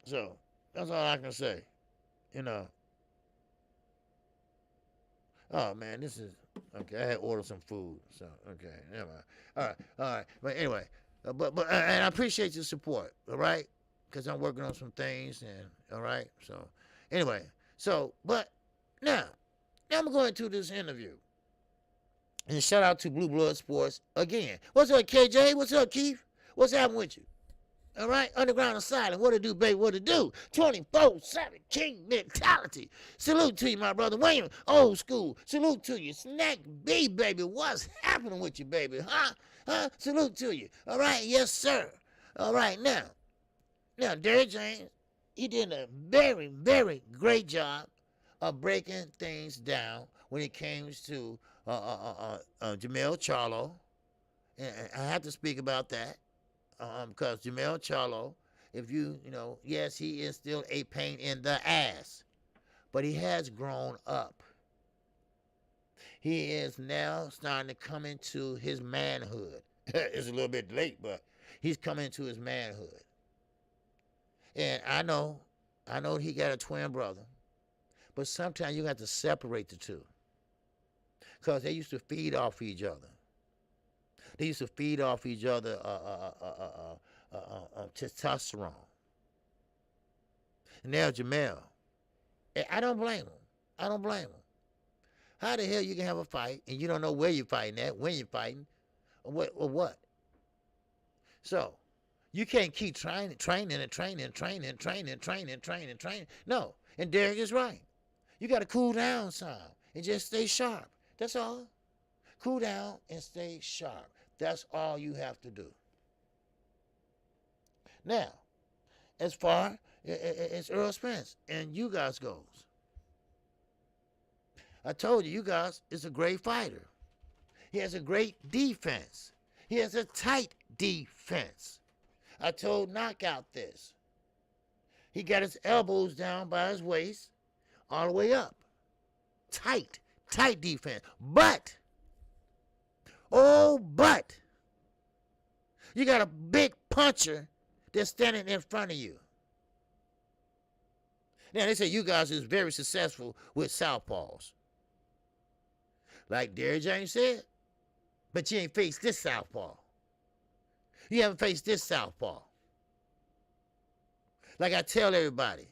So that's all I can say. You know. Oh man, this is okay. I had ordered some food, so okay, never mind. All right. But anyway, but and I appreciate your support. All right, because I'm working on some things, and all right. So anyway, but now I'm going into this interview, and shout out to Blue Blood Sports again. What's up, KJ? What's up, Keith? What's happening with you? All right, Underground Asylum, what to do, baby, what to do? 24/7 King mentality. Salute to you, my brother William, old school. Salute to you, Snack B, baby. What's happening with you, baby? Huh? Salute to you. All right, yes, sir. All right, now, Derrick James, he did a very, very great job of breaking things down when it came to Jermell Charlo. And I have to speak about that. Because Jermell Charlo, if you know, yes, he is still a pain in the ass, but he has grown up. He is now starting to come into his manhood. It's a little bit late, but he's coming into his manhood. And I know he got a twin brother, but sometimes you have to separate the two, because they used to feed off each other. They used to feed off each other testosterone. And now Jermell, I don't blame him. How the hell you can have a fight and you don't know where you're fighting at, when you're fighting, or what? So you can't keep training. No, and Derrick is right. You got to cool down some and just stay sharp. That's all. Cool down and stay sharp. That's all you have to do. Now, as far as Earl Spence and you guys goes, I told you guys is a great fighter. He has a great defense. He has a tight defense. I told Knockout this. He got his elbows down by his waist all the way up. Tight defense. But you got a big puncher that's standing in front of you. Now, they say you guys is very successful with southpaws. Like Derrick James said, but you ain't faced this southpaw. You haven't faced this southpaw. Like I tell everybody,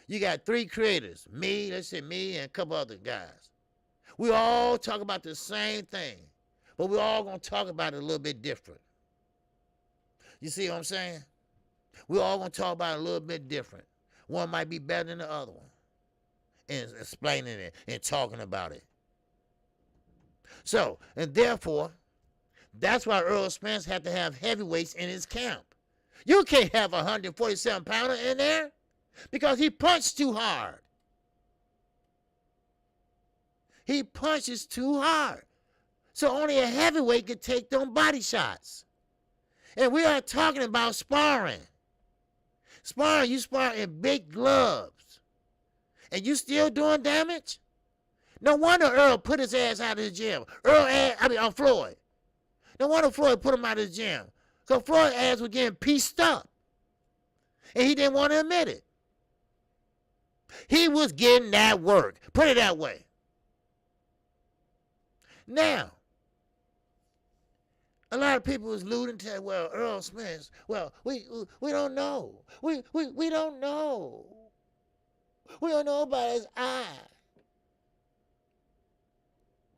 you got three creators, let's say me and a couple other guys. We all talk about the same thing, but we're all going to talk about it a little bit different. You see what I'm saying? We're all going to talk about it a little bit different. One might be better than the other one in explaining it and talking about it. So, and therefore, that's why Earl Spence had to have heavyweights in his camp. You can't have a 147-pounder in there because he punched too hard. He punches too hard. So only a heavyweight can take them body shots. And we are talking about sparring. Sparring, you spar in big gloves. And you still doing damage? No wonder Earl put his ass out of the gym. Floyd. No wonder Floyd put him out of the gym. Because Floyd's ass was getting pieced up. And he didn't want to admit it. He was getting that work. Put it that way. Now, a lot of people was alluding to, well, Earl Spence, well, we don't know. We don't know. We don't know about his eye.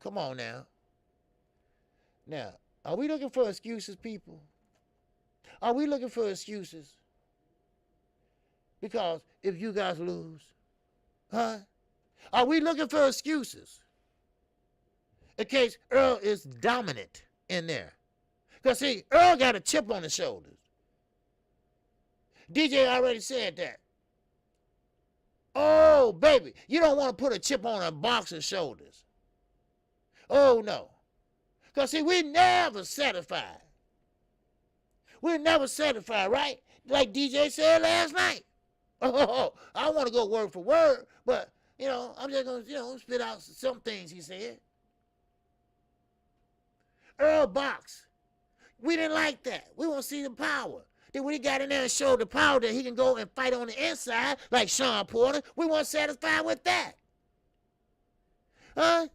Come on now. Now, are we looking for excuses, people? Are we looking for excuses? Because if you guys lose, huh? Are we looking for excuses? In case Earl is dominant in there. Because, see, Earl got a chip on his shoulders. DJ already said that. Oh, baby, you don't want to put a chip on a boxer's shoulders. Oh, no. Because, see, we never satisfied. We're never satisfied, right? Like DJ said last night. Oh, I want to go word for word, but, I'm just going to, spit out some things he said. Earl box. We didn't like that. We want to see the power. Then when he got in there and showed the power that he can go and fight on the inside like Sean Porter, we weren't satisfied with that. Huh?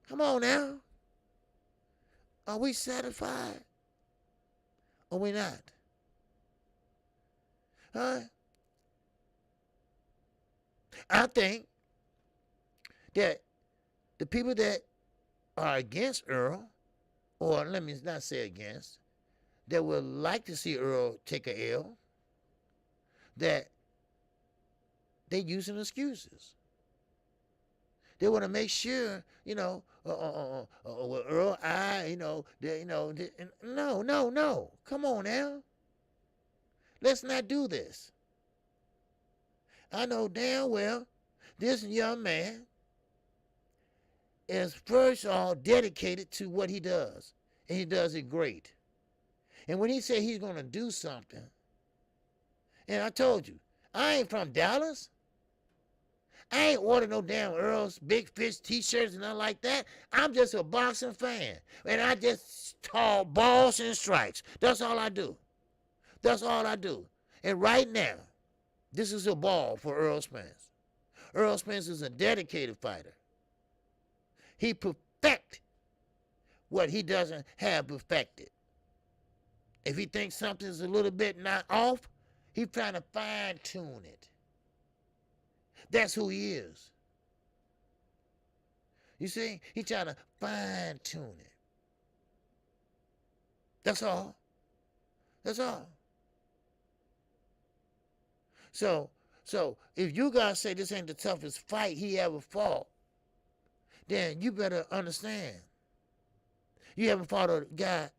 Come on now. Are we satisfied? Or we not? Huh? I think that the people that are against Earl, or let me not say against, that would like to see Earl take a L, that they're using excuses. They want to make sure, Earl, no. Come on now. Let's not do this. I know damn well this young man is first of all dedicated to what he does. And he does it great. And when he said he's going to do something, and I told you, I ain't from Dallas. I ain't ordered no damn Earl's Big Fish t-shirts and nothing like that. I'm just a boxing fan. And I just talk balls and strikes. That's all I do. That's all I do. And right now, this is a ball for Earl Spence. Earl Spence is a dedicated fighter. He perfect what he doesn't have perfected. If he thinks something's a little bit not off, he's trying to fine-tune it. That's who he is. You see? He's trying to fine-tune it. That's all. That's all. So if you guys say this ain't the toughest fight he ever fought, then you better understand. You haven't fought a guy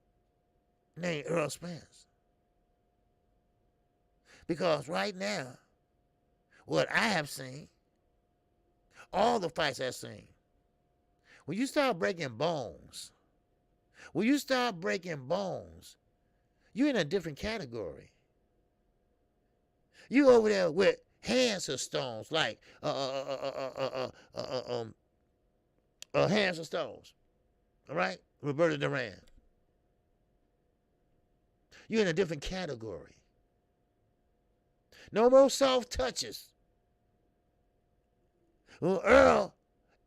named Earl Spence. Because right now, what I have seen, all the fights I've seen, when you start breaking bones, you're in a different category. You over there with hands of stones, like hands of stones, all right? Roberto Duran. You're in a different category. No more soft touches. Well, Earl,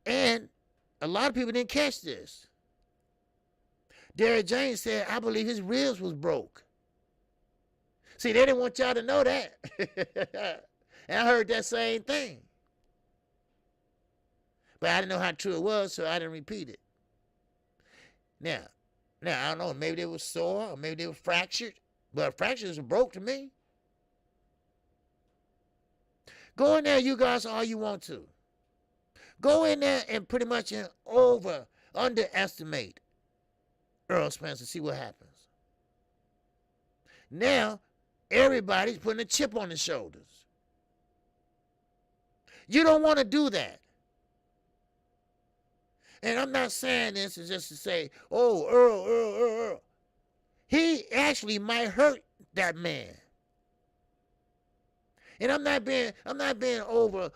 and a lot of people didn't catch this. Derrick James said, I believe his ribs was broke. See, they didn't want y'all to know that. And I heard that same thing. But I didn't know how true it was, so I didn't repeat it. Now, I don't know, maybe they were sore, or maybe they were fractured, but fractures are broke to me. Go in there, you guys, all you want to. Go in there and pretty much underestimate Earl Spence and see what happens. Now, everybody's putting a chip on their shoulders. You don't want to do that. And I'm not saying this just to say, oh, Earl. He actually might hurt that man. And I'm not being over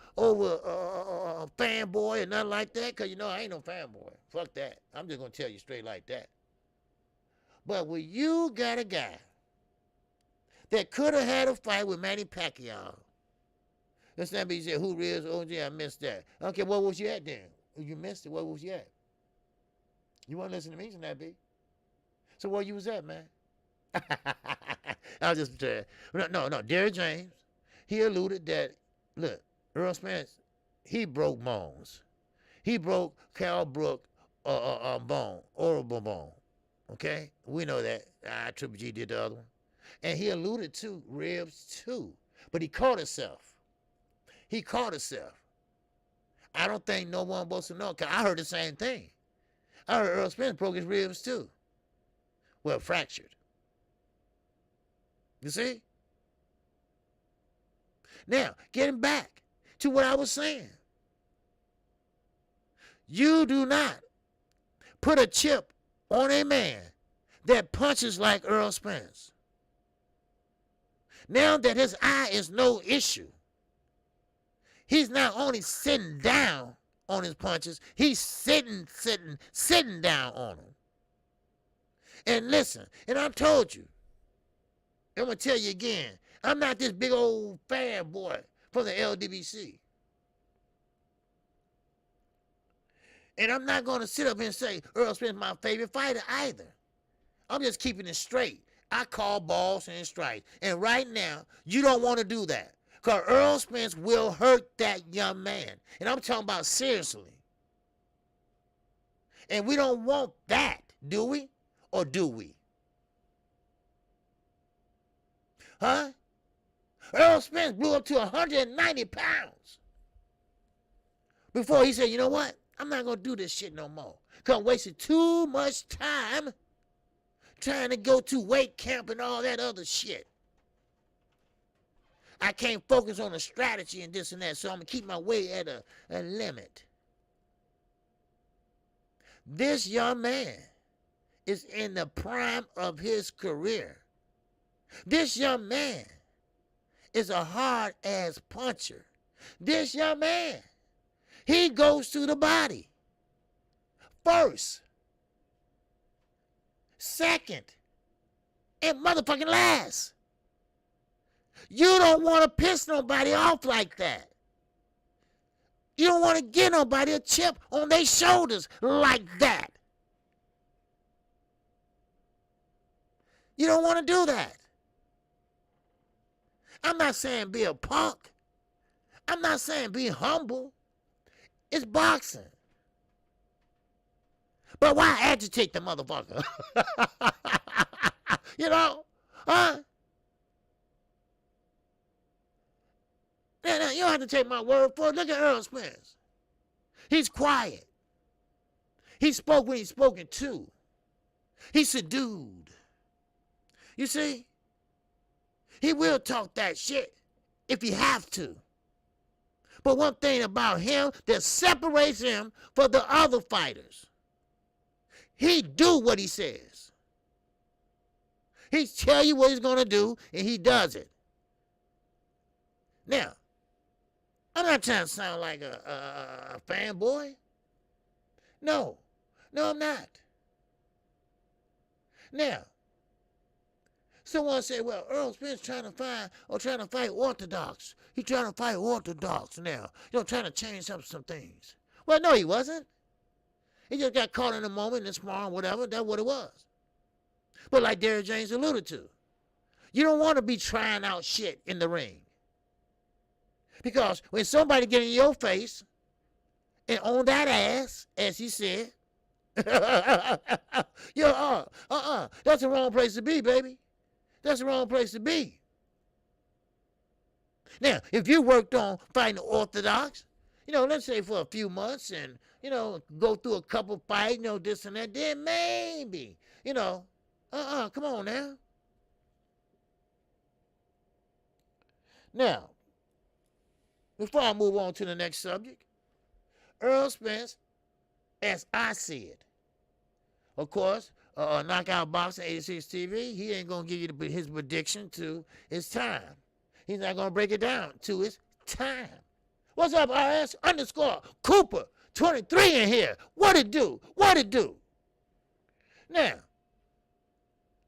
fanboy or nothing like that, because you know I ain't no fanboy. Fuck that. I'm just gonna tell you straight like that. But when you got a guy that could have had a fight with Manny Pacquiao, let's not be said who is, oh yeah, I missed that. Okay, what was you at then? You missed it. What was you at? You want to listen to me, Snap B? So where you was at, man? I was just no. Derrick James, he alluded that, look, Earl Spence, he broke bones. He broke Carl Brook bone, oral bone. Okay, we know that. Triple G did the other one, and he alluded to ribs too, but he caught himself. I don't think no one supposed to know, because I heard the same thing. I heard Earl Spence broke his ribs too. Well, fractured. You see? Now, getting back to what I was saying. You do not put a chip on a man that punches like Earl Spence. Now that his eye is no issue, he's not only sitting down on his punches, he's sitting down on them. And listen, and I told you, I'm going to tell you again, I'm not this big old fanboy from the LDBC. And I'm not going to sit up here and say Earl Spence is my favorite fighter either. I'm just keeping it straight. I call balls and strikes. And right now, you don't want to do that. Because Earl Spence will hurt that young man. And I'm talking about seriously. And we don't want that, do we? Or do we? Huh? Earl Spence blew up to 190 pounds before he said, you know what? I'm not going to do this shit no more. Because I'm wasting too much time trying to go to weight camp and all that other shit. I can't focus on a strategy and this and that, so I'm going to keep my weight at a limit. This young man is in the prime of his career. This young man is a hard-ass puncher. This young man, he goes to the body first, second, and motherfucking last. You don't want to piss nobody off like that. You don't want to give nobody a chip on their shoulders like that. You don't want to do that. I'm not saying be a punk. I'm not saying be humble. It's boxing. But why agitate the motherfucker? You know? Huh? Now, you don't have to take my word for it. Look at Earl Spence. He's quiet. He spoke when he's spoken to. He's subdued. You see? He will talk that shit if he have to. But one thing about him that separates him from the other fighters, he do what he says. He tell you what he's going to do, and he does it. Now, I'm not trying to sound like a fanboy. No, I'm not. Now, someone said, well, Earl Spence trying to fight orthodox. He's trying to fight orthodox now. Trying to change up some things. Well, no, he wasn't. He just got caught in a moment and sparring, whatever. That's what it was. But like Derrick James alluded to, you don't want to be trying out shit in the ring. Because when somebody get in your face and on that ass, as he said, that's the wrong place to be, baby. That's the wrong place to be. Now, if you worked on fighting the orthodox let's say for a few months and, go through a couple fights, this and that, then maybe, come on now. Now, before I move on to the next subject, Earl Spence, as I said, of course, Knockout Boxing 86 TV, he ain't going to give you his prediction to his time. He's not going to break it down to his time. What's up, RS underscore Cooper 23 in here? What it do? What it do? Now,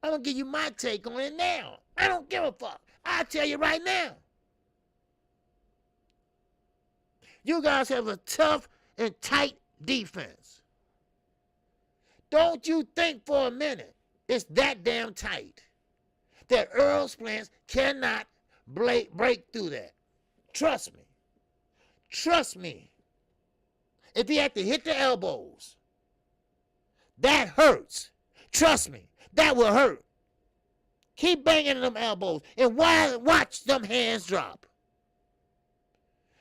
I'm going to give you my take on it now. I don't give a fuck. I'll tell you right now. You guys have a tough and tight defense. Don't you think for a minute it's that damn tight that Earl Spence cannot break through that. Trust me. Trust me. If he had to hit the elbows, that hurts. Trust me, that will hurt. Keep banging them elbows and watch them hands drop.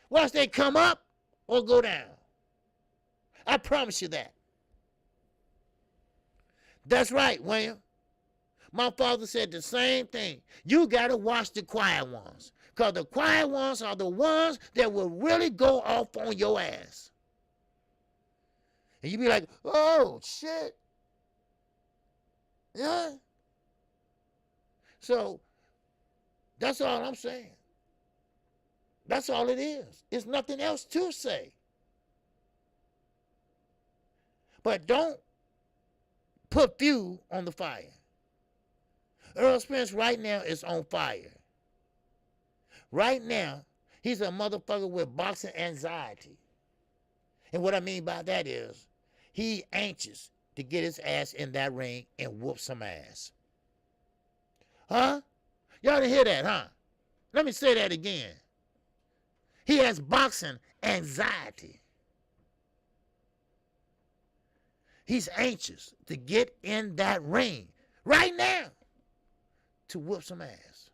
Watch they come up or go down. I promise you that. That's right, William. My father said the same thing. You got to watch the quiet ones. Because the quiet ones are the ones that will really go off on your ass. And you be like, oh, shit. Yeah. So, that's all I'm saying. That's all it is. It's nothing else to say. But don't put fuel on the fire. Earl Spence right now is on fire. Right now, he's a motherfucker with boxing anxiety. And what I mean by that is, he anxious to get his ass in that ring and whoop some ass. Huh? Y'all didn't hear that, huh? Let me say that again. He has boxing anxiety. He's anxious to get in that ring right now to whoop some ass.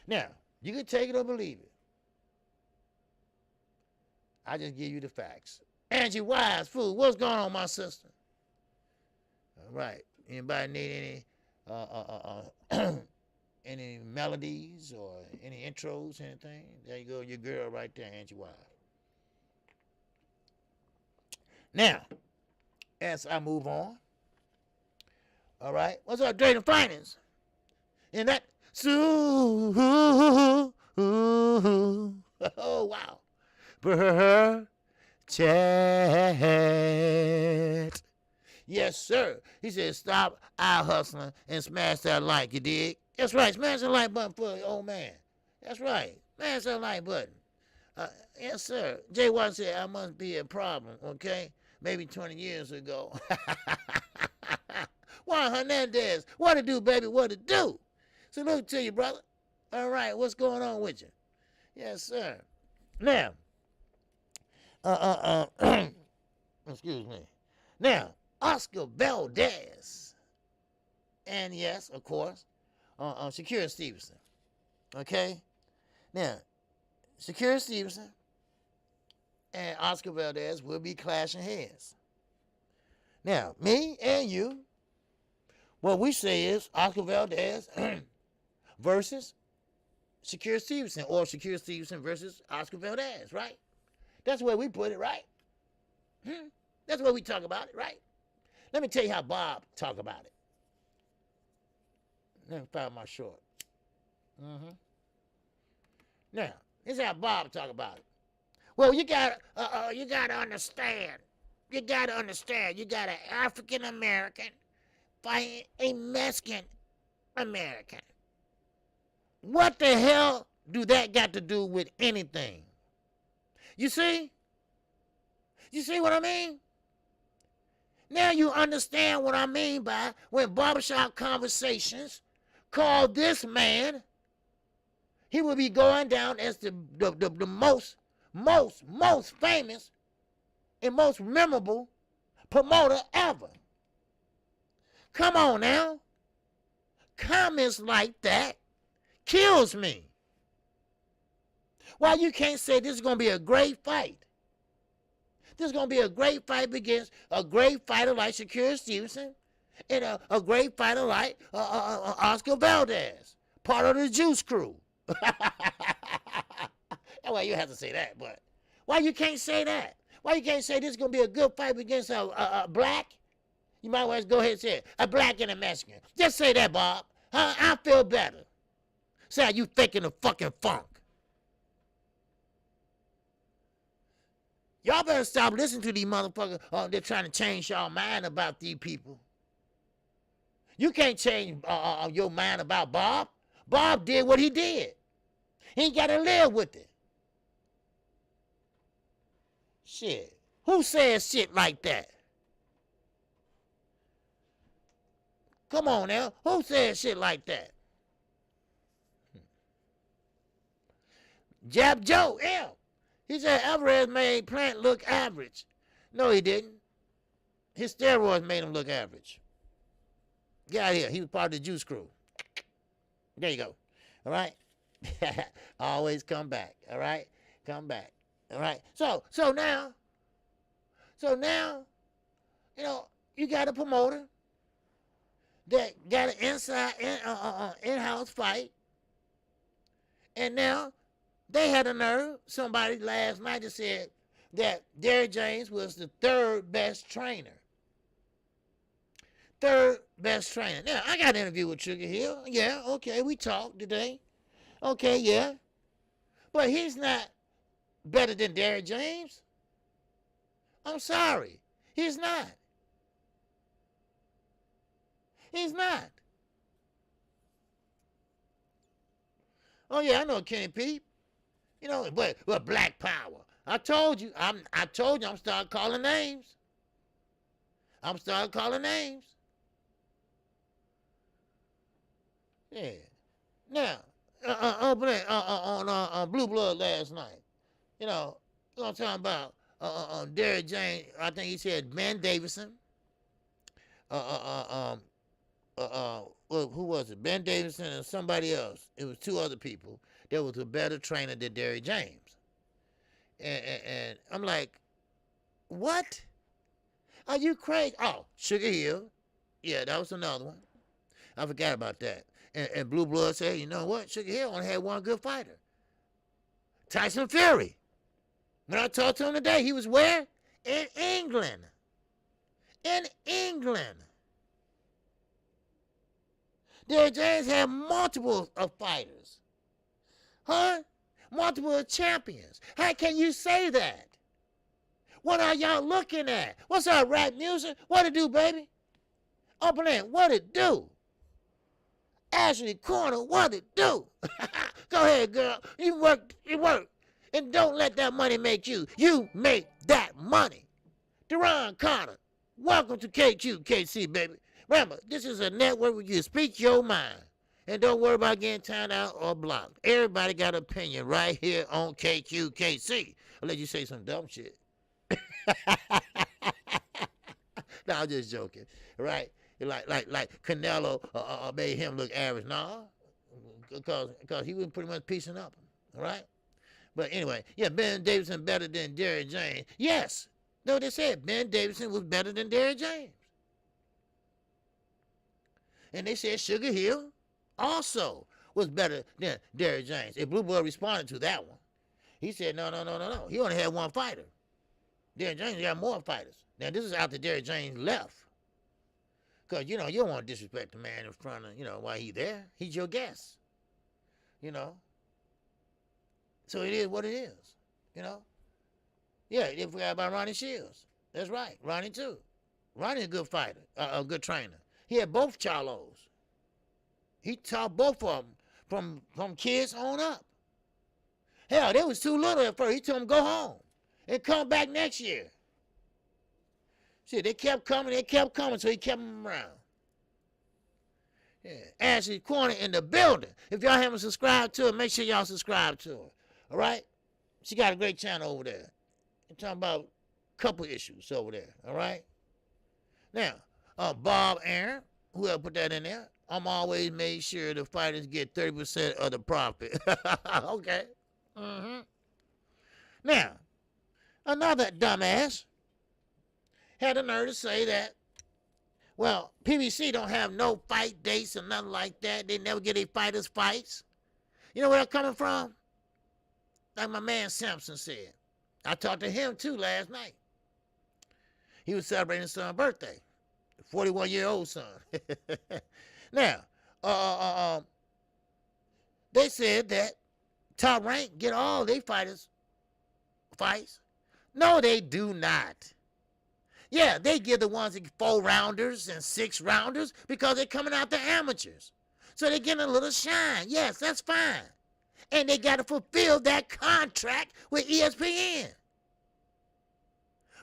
Now, you can take it or believe it. I just give you the facts. Angie Wise, fool, what's going on, my sister? All right. Anybody need any any melodies or any intros, anything? There you go, your girl right there, Angie Wise. Now, as I move on, all right, what's up, Drayton Finance? And that, oh, wow. Chat. Yes, sir. He said, stop out hustling and smash that like, you dig? That's right, smash the like button for the old man. That's right, smash that like button. Yes, sir. Jay Watt said, I must be a problem, okay? Maybe 20 years ago. Juan Hernandez, what it do, baby, what it do? Salute to you, brother. All right, what's going on with you? Yes, sir. Now, excuse me. Now, Oscar Valdez. And yes, of course, Shakira Stevenson. Okay? Now, Shakira Stevenson and Oscar Valdez will be clashing heads. Now, me and you, what we say is Oscar Valdez versus Shakira Stevenson, or Shakira Stevenson versus Oscar Valdez, right? That's where we put it, right? That's where we talk about it, right? Let me tell you how Bob talk about it. Let me find my short. Now, this is how Bob talk about it. Well, you gotta understand. You gotta understand. You got an African American fighting a Mexican American. What the hell do that got to do with anything? You see? You see what I mean? Now you understand what I mean by when Barbershop Conversations called this man, he will be going down as the most famous and most memorable promoter ever. Come on now. Comments like that kills me. Why you can't say this is going to be a great fight? This is going to be a great fight against a great fighter like Shakur Stevenson and a great fighter like Oscar Valdez, part of the Juice Crew. Well, you have to say that, but why you can't say that? Why you can't say this is going to be a good fight against a black? You might well go ahead and say it, a black and a Mexican. Just say that, Bob. Huh? I feel better. Say how you faking the fucking funk. Y'all better stop listening to these motherfuckers. They're trying to change y'all mind about these people. You can't change your mind about Bob. Bob did what he did. He got to live with it. Shit. Who says shit like that? Come on now. Who says shit like that? Jab Joe, yeah. He said Alvarez made Plant look average. No, he didn't. His steroids made him look average. Get out of here. He was part of the Juice Crew. There you go. All right? Always come back. All right? Come back. All right? So now, you know, you got a promoter that got an in-house fight. And now they had a nerve. Somebody last night just said that Derrick James was the third best trainer. Third best trainer. Now, I got an interview with Sugar Hill. Yeah, okay, we talked today. Okay, yeah. But he's not better than Derrick James. I'm sorry. He's not. He's not. Oh, yeah, I know Kenny Pete. You know, but Black Power. I told you I'm starting calling names. I'm starting calling names. Yeah. Now, on Blue Blood last night, you know, I'm talking about Derrick James. I think he said Ben Davison. Who was it? Ben Davison and somebody else. It was two other people. That was a better trainer than Derrick James. And I'm like, what? Are you crazy? Oh, Sugar Hill. Yeah, that was another one. I forgot about that. And Blue Blood said, you know what? Sugar Hill only had one good fighter. Tyson Fury. When I talked to him today, he was where? In England. In England. Derrick James had multiple fighters. Huh? Multiple champions. How can you say that? What are y'all looking at? What's our rap music? What it do, baby? Open it. What it do? Ashley Corner, what it do? Go ahead, girl. You work. And don't let that money make you. You make that money. Deron Carter, welcome to KQKC, baby. Remember, this is a network where you speak your mind. And don't worry about getting timed out or blocked. Everybody got an opinion right here on KQKC. I'll let you say some dumb shit. No, I'm just joking. Right? Like Canelo made him look average. No, because he was pretty much piecing up. All right? But anyway, yeah, Ben Davison better than Derrick James. Yes. No, they said Ben Davison was better than Derrick James. And they said Sugar Hill also was better than Derrick James. And Blue Blood responded to that one. He said, no. He only had one fighter. Derrick James got more fighters. Now, this is after Derrick James left. Because, you know, you don't want to disrespect the man in front of, you know, while he's there. He's your guest. You know. So it is what it is. You know. Yeah, they forgot about Ronnie Shields. That's right. Ronnie, too. Ronnie's a good fighter. A good trainer. He had both Charlos. He taught both of them from kids on up. Hell, they was too little at first. He told them go home and come back next year. See, they kept coming, so he kept them around. Yeah, Ashley Corner in the building. If y'all haven't subscribed to her, make sure y'all subscribe to her. All right? She got a great channel over there. I'm talking about a couple issues over there. All right? Now, Bob Aaron, whoever put that in there, I'm always made sure the fighters get 30% of the profit. Okay. Mm-hmm. Now, another dumbass had the nerve to say that, well, PBC don't have no fight dates or nothing like that. They never get their fighters fights. You know where they're coming from? Like my man Simpson said. I talked to him too last night. He was celebrating his son's birthday. 41-year-old son. Now, they said that Top Rank get all their fighters fights. No, they do not. Yeah, they give the ones that 4-rounders and 6-rounders because they're coming out the amateurs. So they're getting a little shine. Yes, that's fine. And they got to fulfill that contract with ESPN.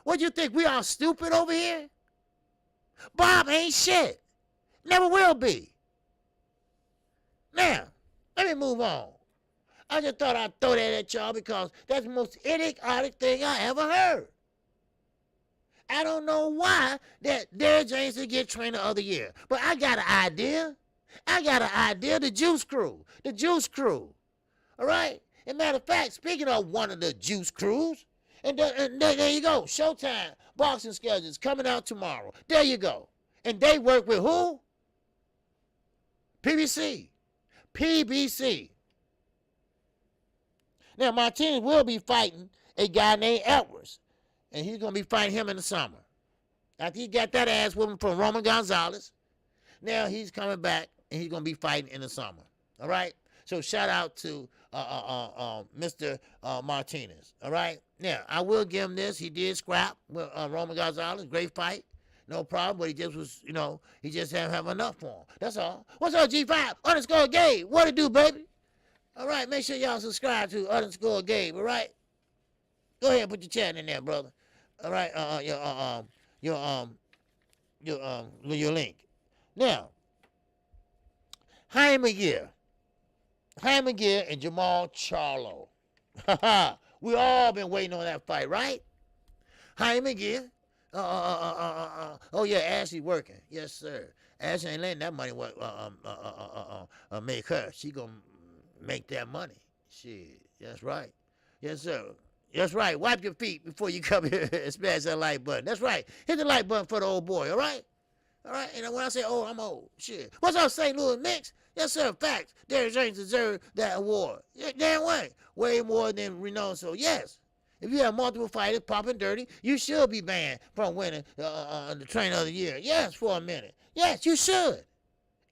What do you think? We all stupid over here? Bob ain't shit. Never will be. Now, let me move on. I just thought I'd throw that at y'all because that's the most idiotic thing I ever heard. I don't know why that Derrick James did get trainer of the year. But I got an idea. The Juice Crew. The Juice Crew. All right? As a matter of fact, speaking of one of the Juice Crews, and there you go. Showtime boxing schedules coming out tomorrow. There you go. And they work with who? PBC. Now, Martinez will be fighting a guy named Edwards. And he's going to be fighting him in the summer. After he got that ass whooping from Roman Gonzalez, now he's coming back and he's going to be fighting in the summer. All right? So shout out to Mr. Martinez. All right? Now, I will give him this. He did scrap with Roman Gonzalez. Great fight. No problem. But he just was, he just didn't have enough for him. That's all. What's up, G5_Gabe? What it do, baby? All right. Make sure y'all subscribe to _Gabe. All right? Go ahead and put your chat in there, brother. All right, your link. Now, Jaime McGear and Jamal Charlo. We all been waiting on that fight, right? Jaime McGear. Oh yeah, Ashley working. Yes, sir. Ashley ain't letting that money work. Make her. She gonna make that money. Shit. That's right. Yes, sir. That's right. Wipe your feet before you come here and smash that like button. That's right. Hit the like button for the old boy, all right? All right? And when I say old, I'm old. Shit. What's up, St. Louis Mix? Yes, sir. Facts. Derrick James deserved that award. Yeah, damn way. Way more than Reno. So, yes. If you have multiple fighters popping dirty, you should be banned from winning the trainer of the year. Yes, for a minute. Yes, you should.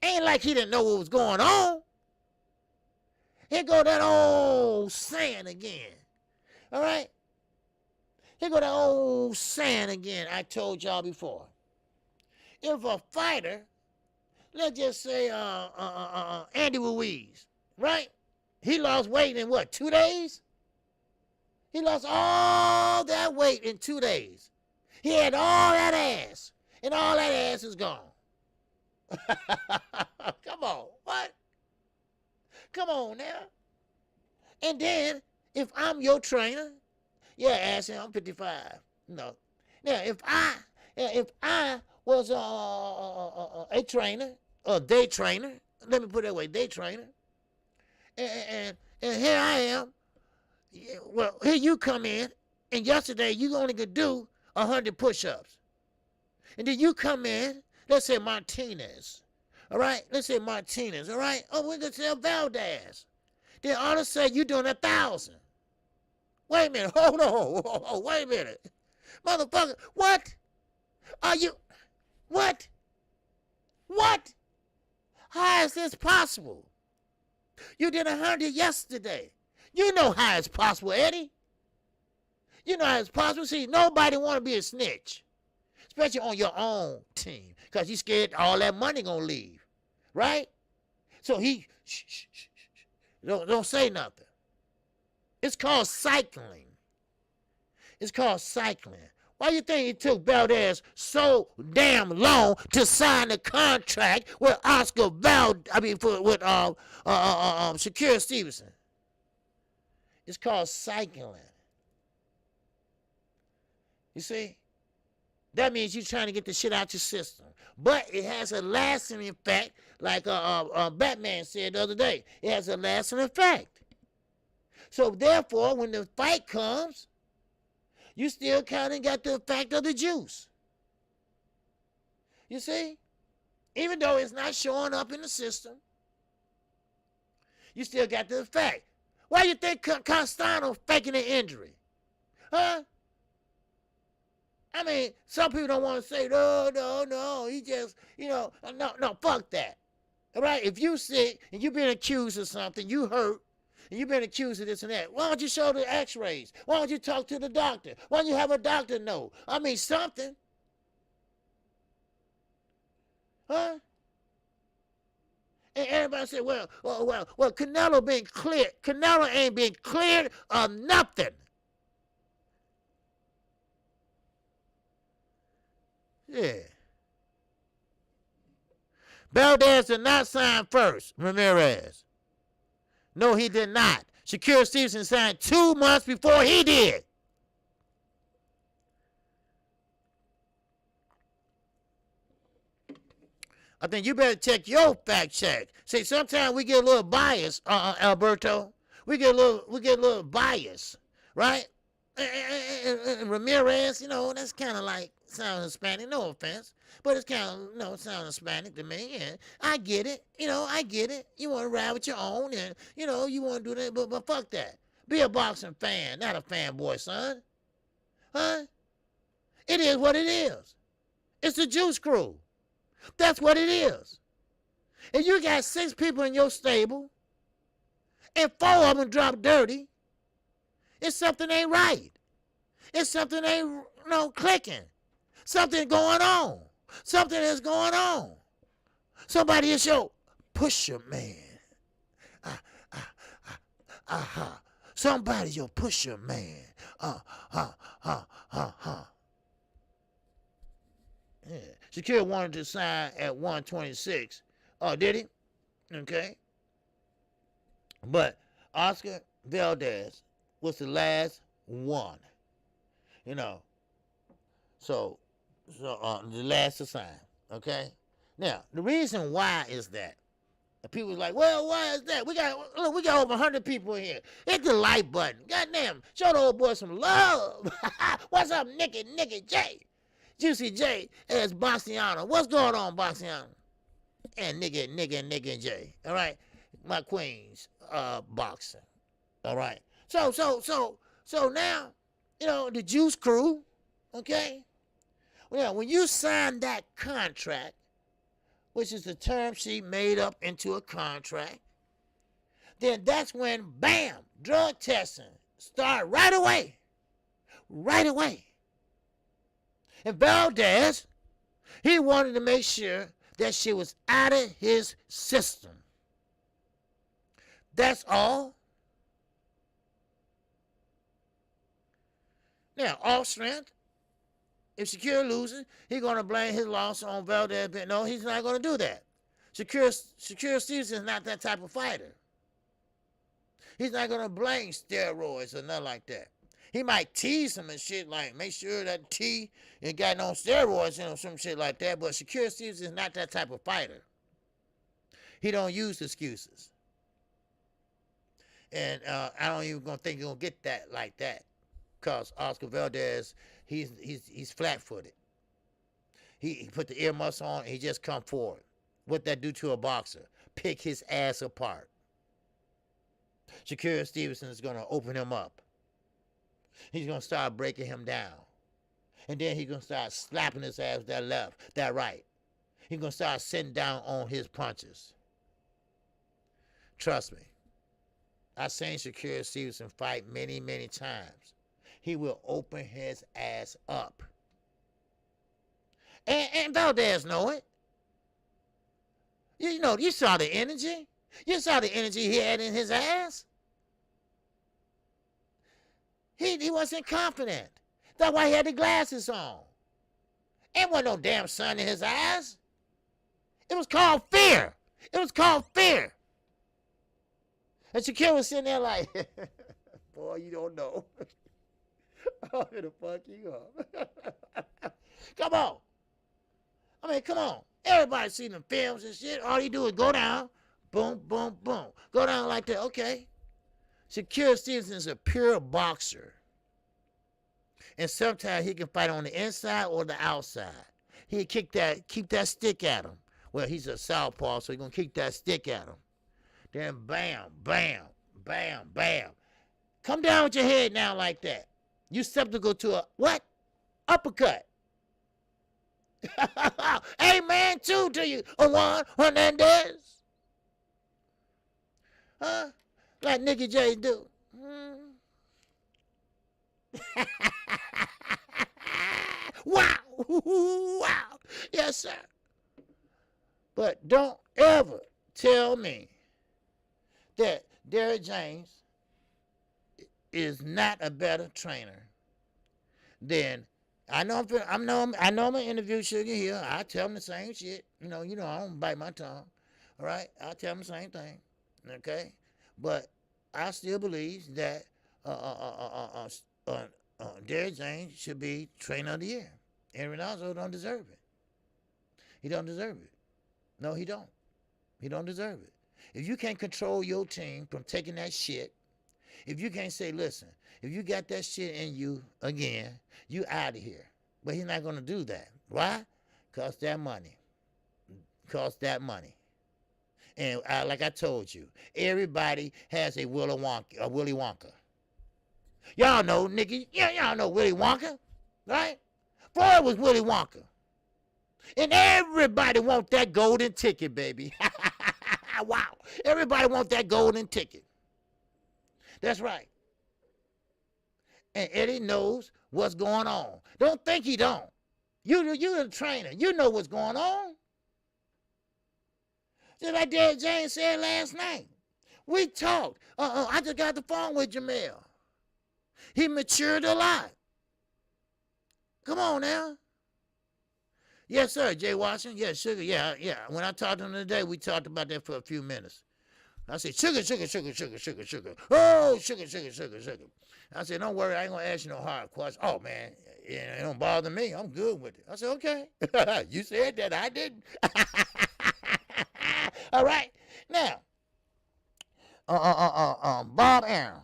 Ain't like he didn't know what was going on. Here go that old saying again. All right? Here go that old saying again I told y'all before. If a fighter, let's just say Andy Ruiz, right? He lost weight in what, 2 days? He lost all that weight in 2 days. He had all that ass, and all that ass is gone. Come on, what? Come on now. And then, if I'm your trainer, yeah, Ashley, I'm 55. No. Now, if I was a trainer, a day trainer, let me put it that way, day trainer, and here I am, well, here you come in, and yesterday you only could do 100 push-ups. And then you come in, let's say Martinez, all right? Let's say Martinez, all right? Oh, we're going to say Valdez. Then all of a sudden you're doing 1,000. Wait a minute, hold on, oh, wait a minute. Motherfucker, what? Are you, what? What? How is this possible? You did 100 yesterday. You know how it's possible, Eddie. You know how it's possible. See, nobody want to be a snitch, especially on your own team, because you scared all that money going to leave, right? So shh, don't say nothing. It's called cycling. It's called cycling. Why do you think it took Valdez so damn long to sign the contract with with Shakur Stevenson? It's called cycling. You see? That means you're trying to get the shit out your system. But it has a lasting effect, like Batman said the other day. It has a lasting effect. So therefore, when the fight comes, you still kind of got the effect of the juice. You see? Even though it's not showing up in the system, you still got the effect. Why do you think Castano faking an injury? Huh? I mean, some people don't want to say, no, he just, no, fuck that. All right? If you sick and you've been accused of something, you hurt, and you've been accused of this and that, why don't you show the x-rays? Why don't you talk to the doctor? Why don't you have a doctor know? I mean, something. Huh? And everybody said, well, Canelo been cleared. Canelo ain't been cleared of nothing. Yeah. Benavidez did not sign first, Ramirez. No, he did not. Shakur Stevenson signed 2 months before he did. I think you better check your fact check. See, sometimes we get a little bias, Alberto. We get a little bias, right? And Ramirez, that's kind of like sound Hispanic. No offense, but it's kind of sound Hispanic to me. And I get it. I get it. You want to ride with your own, and you want to do that, but fuck that. Be a boxing fan, not a fanboy, son. Huh? It is what it is. It's the Juice Crew. That's what it is. And you got 6 people in your stable, and 4 of them drop dirty. It's something ain't right. It's something ain't clicking. Something going on. Something is going on. Somebody is your pusher man. Somebody's your pusher man. Yeah. Shakur wanted to sign at 126. Oh, did he? Okay. But Oscar Valdez was the last one. So the last to sign. Okay. Now, the reason why is that people was like, well, why is that? We got over 100 people in here. Hit the like button. Goddamn, show the old boy some love. What's up, Nicky J? Juicy J as Boxiano. What's going on, Boxiano? And Nicky J. All right, my queens, boxing. All right. So now, the Juice Crew. Okay. Well, when you sign that contract, which is the term sheet made up into a contract, then that's when, bam, drug testing start right away. Right away. And Valdez, he wanted to make sure that she was out of his system. That's all. Now, off strength, if Shakur loses, he's going to blame his loss on Valdez. But no, he's not going to do that. Shakur Stevenson is not that type of fighter. He's not going to blame steroids or nothing like that. He might tease him and shit, like make sure that T ain't got no steroids, some shit like that. But Shakur Stevenson is not that type of fighter. He don't use excuses. And I don't even gonna think he's gonna get that like that. Cause Oscar Valdez, he's flat-footed. He put the earmuffs on and he just come forward. What that do to a boxer? Pick his ass apart. Shakur Stevenson is gonna open him up. He's going to start breaking him down. And then he's going to start slapping his ass with that left, that right. He's going to start sitting down on his punches. Trust me. I've seen Shakur Stevenson fight many, many times. He will open his ass up. And Valdez know it. You saw the energy. You saw the energy he had in his ass. He wasn't confident. That's why he had the glasses on. Ain't wasn't no damn sun in his eyes. It was called fear. It was called fear. And Shakur was sitting there like, boy, you don't know. I'm gonna fuck you up. Come on. I mean, come on. Everybody seen the films and shit. All you do is go down, boom, boom, boom. Go down like that. Okay. Shakur Stevenson is a pure boxer. And sometimes he can fight on the inside or the outside. He'll keep that stick at him. Well, he's a southpaw, so he's going to kick that stick at him. Then bam, bam, bam, bam. Come down with your head now like that. You susceptible to a what? Uppercut. Amen too to you, Juan Hernandez. Huh? Like Nicky J do. Wow. Wow. Yes, sir. But don't ever tell me that Derrick James is not a better trainer than I know. I'm gonna interview Sugar here. I tell him the same shit. You know, I don't bite my tongue. All right, I tell him the same thing. Okay, but I still believe that Derrick James should be trainer of the year. And Ronaldo don't deserve it. He don't deserve it. No, he don't. He don't deserve it. If you can't control your team from taking that shit, if you can't say, listen, if you got that shit in you again, you out of here. But he's not going to do that. Why? Because that money. Cost that money. And like I told you, everybody has a Willy Wonka. Y'all know, Nicky. Y'all know Willy Wonka, right? Floyd was Willy Wonka. And everybody want that golden ticket, baby. Wow. Everybody want that golden ticket. That's right. And Eddie knows what's going on. Don't think he don't. You're a trainer. You know what's going on. Just like Derrick James said last night. We talked. I just got the phone with Jamel. He matured a lot. Come on now. Yes, sir, Jay Washington. Yeah, Sugar. Yeah. When I talked to him today, we talked about that for a few minutes. I said, sugar. Oh, sugar. I said, don't worry, I ain't going to ask you no hard questions. Oh, man, it don't bother me. I'm good with it. I said, okay. You said that. I didn't. All right. Now, Bob Arum.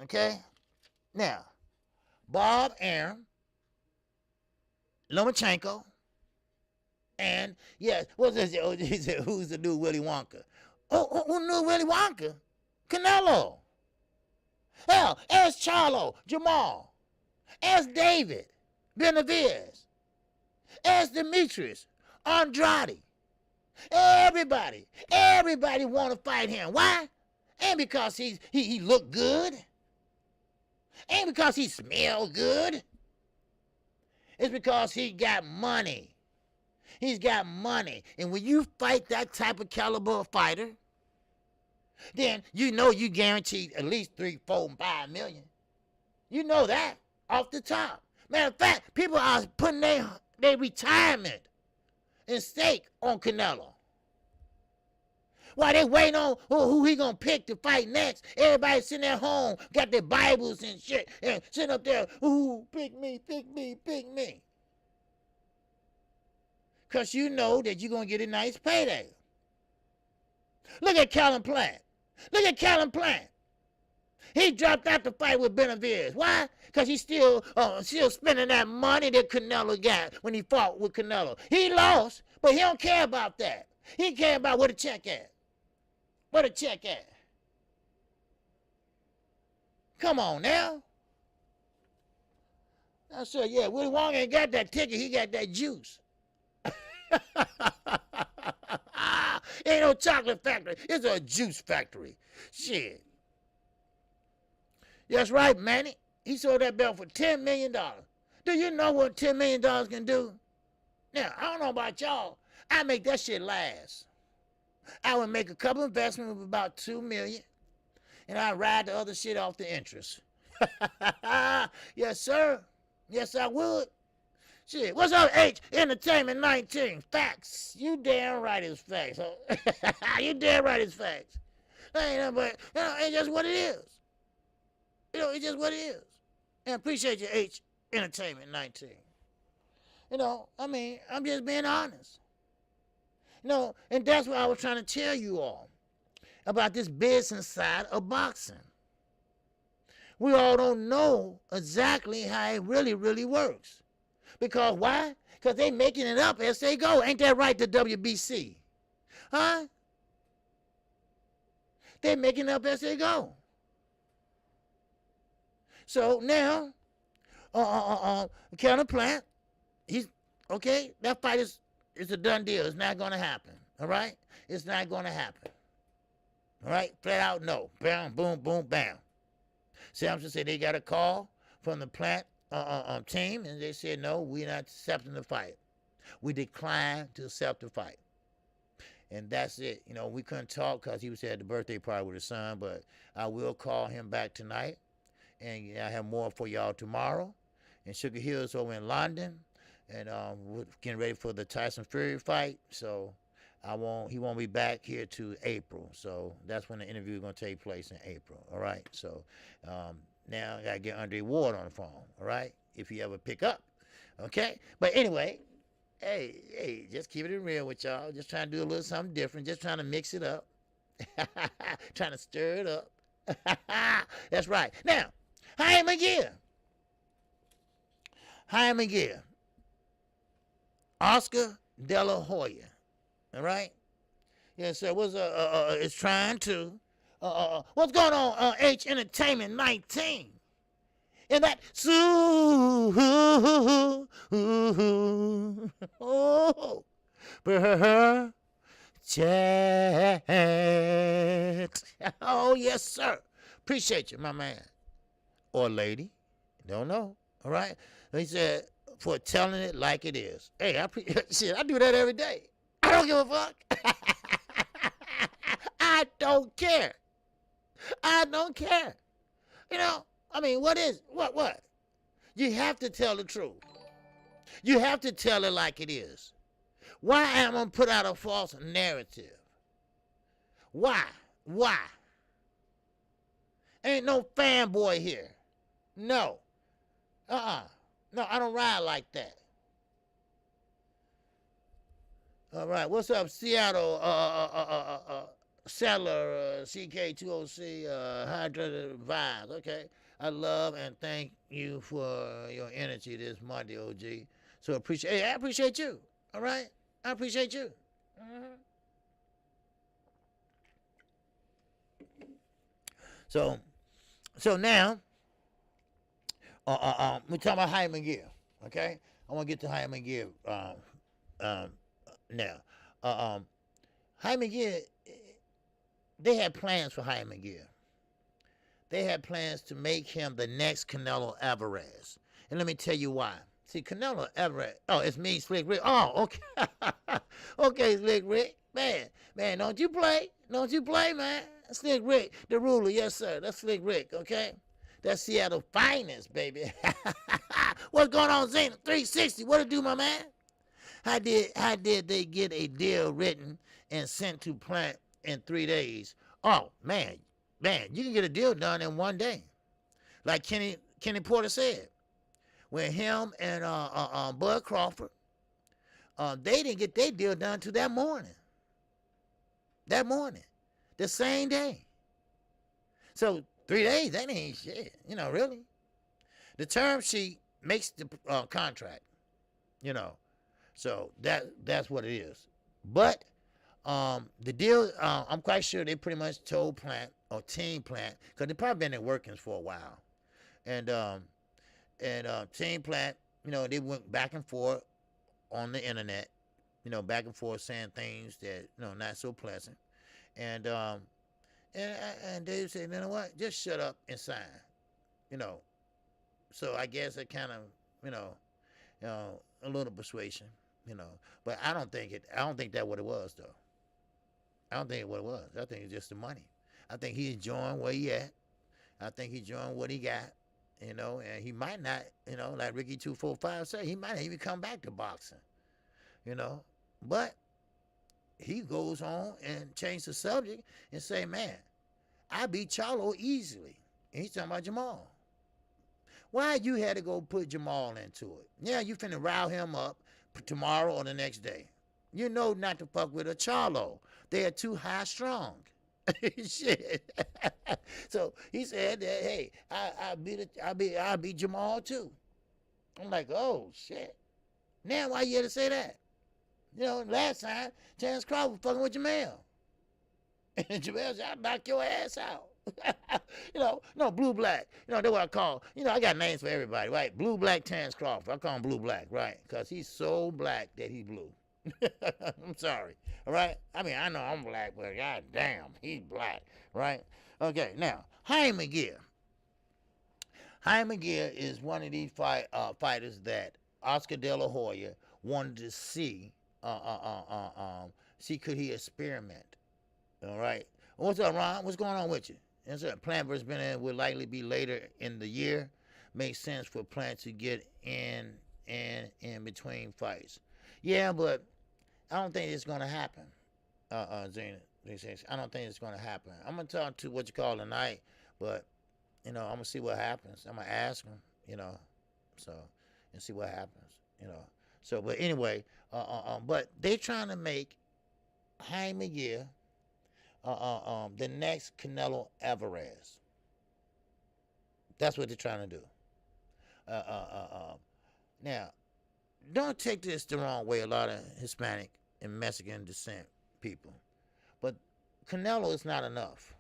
Okay? Now, Bob Arum, Lomachenko, and, yes, what's this? He said, who's the new Willy Wonka? Oh, who knew Willy Wonka? Canelo. Hell, ask Charlo, Jamal. Ask David, Benavidez. Ask Demetrius, Andrade. Everybody want to fight him. Why? Ain't because he look good. Ain't because he smell good. It's because he got money. He's got money. And when you fight that type of caliber of fighter, then you know you guaranteed at least 3, 4, and 5 million. You know that off the top. Matter of fact, people are putting their retirement in stake on Canelo. While they waiting on who he gonna pick to fight next, everybody sitting at home, got their Bibles and shit, and sitting up there, ooh, pick me. Because you know that you're going to get a nice payday. Look at Callum Plant. He dropped out to fight with Benavidez. Why? Because he's still spending that money that Canelo got when he fought with Canelo. He lost, but he don't care about that. He care about where the check at. Come on now. I said, yeah, Willy Wonka ain't got that ticket. He got that juice. Ain't no chocolate factory. It's a juice factory. Shit. That's right, Manny. He sold that belt for $10 million. Do you know what $10 million can do? Now, I don't know about y'all. I make that shit last. I would make a couple investments of about $2 million, and I'd ride the other shit off the interest. Yes, sir. Yes, I would. Shit, what's up, H? Entertainment 19. Facts. You damn right it's facts. You damn right it's facts. Ain't nothing but, it's just what it is. It's just what it is. And I appreciate you, H. Entertainment 19. I'm just being honest. And that's what I was trying to tell you all about this business side of boxing. We all don't know exactly how it really, really works. Because why? Because they making it up as they go. Ain't that right, the WBC? Huh? They making it up as they go. So now, Kevin Plant, he's okay. That fight is a done deal. It's not gonna happen. All right, it's not gonna happen. All right, flat out no. Bam, boom, boom, bam. Samson said they got a call from the Plant team, and they said no, we're not accepting the fight. We declined to accept the fight, and that's it. You know, we couldn't talk because he was at the birthday party with his son, but I will call him back tonight, and I have more for y'all tomorrow. And Sugar Hill's over in London, and we're getting ready for the Tyson Fury fight. So he won't be back here to April. So that's when the interview is going to take place in April. All right. So now I got to get Andre Ward on the phone. All right. If he ever pick up. Okay. But anyway, hey, just keep it real with y'all. Just trying to do a little something different. Just trying to mix it up. Trying to stir it up. That's right. Now, Hi McGill. Oscar De La Hoya. All right? Yes, sir. It's trying to. What's going on, H Entertainment 19? And that chat. Oh, yes, sir. Appreciate you, my man. Or lady. Don't know. All right? He said, for telling it like it is. Hey, I do that every day. I don't give a fuck. I don't care. I don't care. You know, I mean, what? You have to tell the truth. You have to tell it like it is. Why am I put out a false narrative? Why? Ain't no fanboy here. No. No, I don't ride like that. All right, what's up, Seattle? Settler, CK2OC, Hydrated Vibes. Okay, I love and thank you for your energy this Monday, OG. So I appreciate you. All right, I appreciate you. So now, we're talking about Hyman Gear. Okay, I want to get to Hyman Gear now. Hyman Gear, they had plans for Hyman Gear. They had plans to make him the next Canelo Alvarez. And let me tell you why. See, Canelo Alvarez, oh, it's me, Slick Rick. Oh, okay. Okay, Slick Rick. Man, don't you play, man. Slick Rick, the ruler, yes, sir. That's Slick Rick, okay? That's Seattle finest, baby. What's going on, Zena? 360, what it do, my man? How did they get a deal written and sent to Plant in 3 days? Oh, man, you can get a deal done in 1 day. Like Kenny Porter said. When him and Bud Crawford, they didn't get their deal done till that morning. The same day. So 3 days, that ain't shit, really. The term sheet makes the contract, So that's what it is. But the deal, I'm quite sure they pretty much told Plant or Team Plant, because they've probably been in workings for a while. And Team Plant, they went back and forth on the internet, back and forth saying things that, not so pleasant. And Dave said, you know what, just shut up and sign, So I guess it kind of, a little persuasion, But I don't think that what it was, though. I don't think it what it was. I think it's just the money. I think he's enjoying where he at. I think he's enjoying what he got, and he might not, like Ricky 245 said, he might not even come back to boxing, But he goes on and change the subject and say, man, I beat Charlo easily. And he's talking about Jamal. Why you had to go put Jamal into it? Yeah, you finna rile him up tomorrow or the next day. Not to fuck with a Charlo. They are too high strung. Shit. So he said that, hey, I beat Jamal too. I'm like, oh shit. Now why you had to say that? You know, last time Terrence Crawford was fucking with Jamal. And Jamal said, I'll knock your ass out. You know, no, blue black. You know, that's what I call, you know, I got names for everybody, right? Blue black Terrence Crawford. I call him blue black, right? Because he's so black that he's blue. I'm sorry. All right? I mean, I know I'm black, but god damn, he's black, right? Okay, now, Jaime McGear. Jaime McGear is one of these fighters that Oscar De La Hoya wanted to see, see could he experiment. All right. What's up, Ron? What's going on with you? And so Plant vs. Benavidez will likely be later in the year. Makes sense for Plant to get in between fights. Yeah, but I don't think it's gonna happen. Zena, I don't think it's gonna happen. I'm gonna talk to what you call tonight, but you know, I'm gonna see what happens. I'm gonna ask him, you know, so and see what happens, you know. So, but anyway, but they trying to make Jaime McGear the next Canelo Alvarez. That's what they're trying to do. Now, don't take this the wrong way, a lot of Hispanic and Mexican descent people. But Canelo is not enough.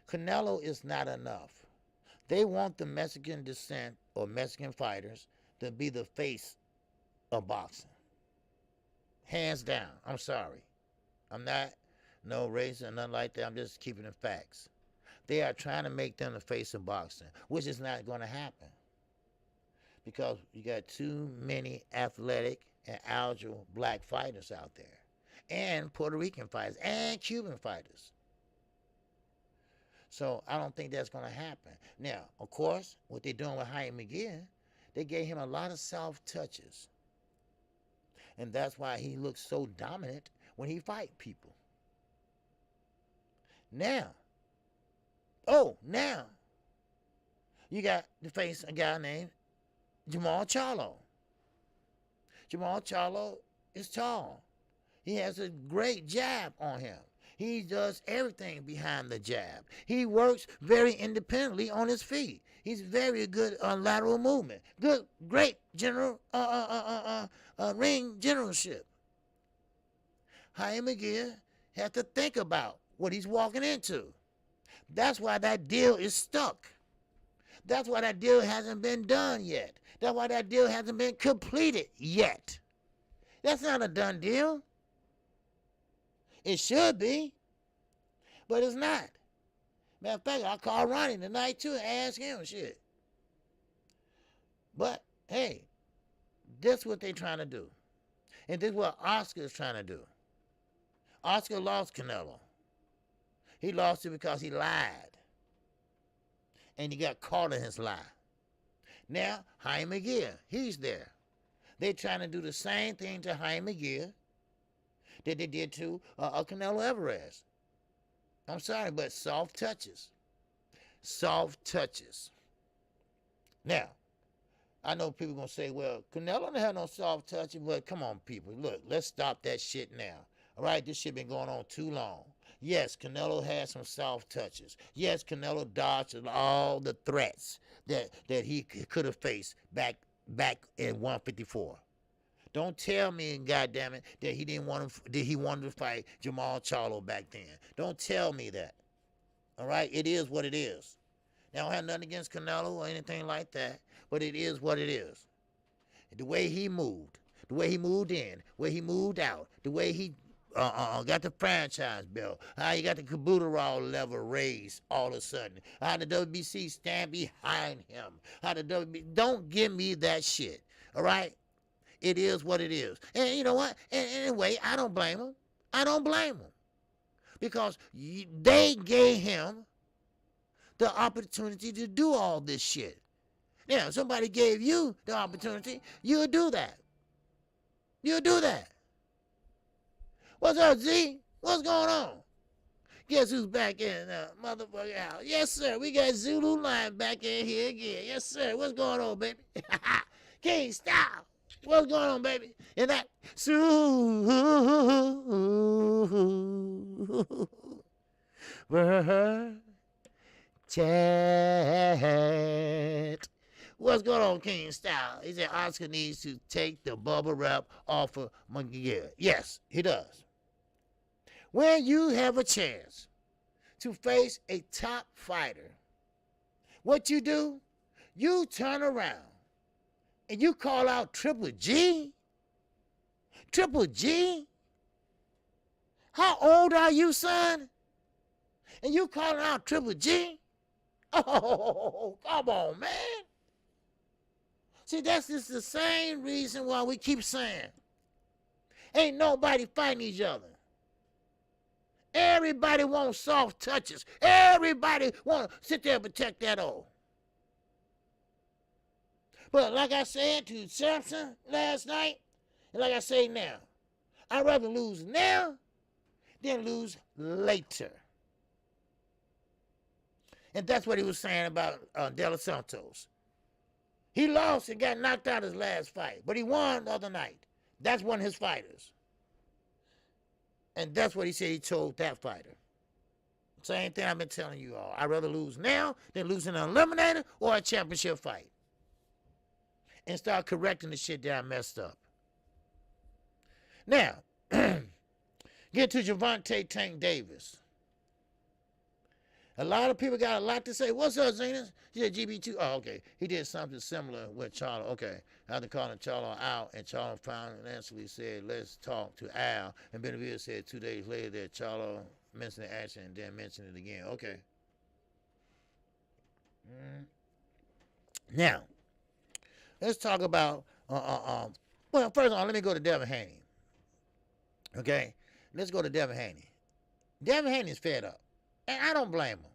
Canelo is not enough. They want the Mexican descent or Mexican fighters to be the face of boxing. Hands down. I'm sorry. I'm not no race or nothing like that. I'm just keeping the facts. They are trying to make them the face of boxing, which is not going to happen. Because you got too many athletic and agile black fighters out there. And Puerto Rican fighters and Cuban fighters. So I don't think that's going to happen. Now, of course, what they're doing with Jaime McGear, they gave him a lot of soft touches. And that's why he looks so dominant when he fight people. Now, you got to face a guy named Jamal Charlo. Jamal Charlo is tall. He has a great jab on him. He does everything behind the jab. He works very independently on his feet. He's very good on lateral movement. Great general, ring generalship. Jaime McGear has to think about what he's walking into. That's why that deal is stuck. That's why that deal hasn't been done yet. That's why that deal hasn't been completed yet. That's not a done deal. It should be, but it's not. Matter of fact, I called Ronnie tonight too and asked him shit. But hey, this is what they're trying to do. And this is what Oscar is trying to do. Oscar lost Canelo. He lost it because he lied. And he got caught in his lie. Now, Jaime McGear, he's there. They're trying to do the same thing to Jaime McGear that they did to Canelo Alvarez. I'm sorry, but soft touches. Soft touches. Now, I know people going to say, well, Canelo don't have no soft touches, but come on, people. Look, let's stop that shit now. All right, this shit been going on too long. Yes, Canelo had some soft touches. Yes, Canelo dodged all the threats that he could have faced back in 154. Don't tell me, goddammit, that he wanted to fight Jamal Charlo back then. Don't tell me that. All right, it is what it is. Now, I don't have nothing against Canelo or anything like that, but it is what it is. The way he moved, the way he moved in, the way he moved out, the way he got the franchise bill, how he got the Kabuteral level raised all of a sudden, how the WBC stand behind him, how the WBC, don't give me that shit, all right? It is what it is. And you know what? And anyway, I don't blame him. I don't blame him. Because they gave him the opportunity to do all this shit. Now, if somebody gave you the opportunity, you'll do that. You'll do that. What's up, Z? What's going on? Guess who's back in the motherfucking house? Yes, sir. We got Zulu Lion back in here again. Yes, sir. What's going on, baby? King Style. What's going on, baby? And that chat. What's going on, King Style? He said Oscar needs to take the bubble wrap off of Monkey. Yes, he does. When you have a chance to face a top fighter, what you do, you turn around and you call out Triple G. Triple G? How old are you, son? And you calling out Triple G? Oh, come on, man. See, that's just the same reason why we keep saying, ain't nobody fighting each other. Everybody wants soft touches. Everybody want to sit there and protect that old. But like I said to Samson last night, and like I say now, I'd rather lose now than lose later. And that's what he was saying about De Los Santos. He lost and got knocked out his last fight, but he won the other night. That's one of his fighters. And that's what he said he told that fighter. Same thing I've been telling you all. I'd rather lose now than lose in an eliminator or a championship fight. And start correcting the shit that I messed up. Now, get to Gervonta Tank Davis. A lot of people got a lot to say. What's up, Zenas? He said GB2. Oh, okay. He did something similar with Charlo. Okay. After calling Charlo out, and Charlo financially said, let's talk to Al. And Benavidez said 2 days later that Charlo mentioned the action and then mentioned it again. Okay. Now, let's talk about, well, first of all, let me go to Devin Haney. Okay? Let's go to Devin Haney. Devin Haney's fed up. And I don't blame him.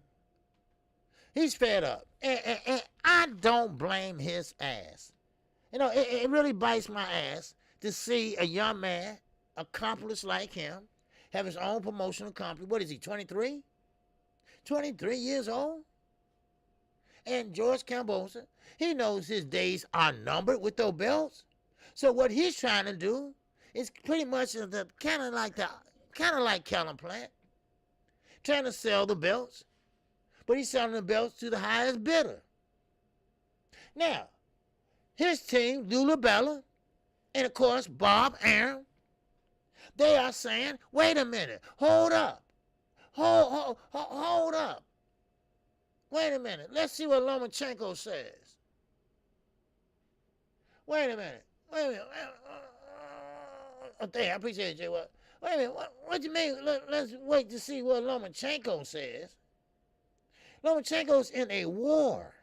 He's fed up. And I don't blame his ass. You know, it really bites my ass to see a young man, accomplished like him, have his own promotional company. What is he, 23? 23 years old? And George Cambosa, he knows his days are numbered with those belts. So what he's trying to do is pretty much kind of like Callum Plant, trying to sell the belts, but he's selling the belts to the highest bidder. Now, his team, Lula Bella, and of course Bob Arum, they are saying, wait a minute, hold up, hold up. Wait a minute, let's see what Lomachenko says. Wait a minute. I appreciate it, Jay. Wait a minute, what do you mean? Let's wait to see what Lomachenko says. Lomachenko's in a war.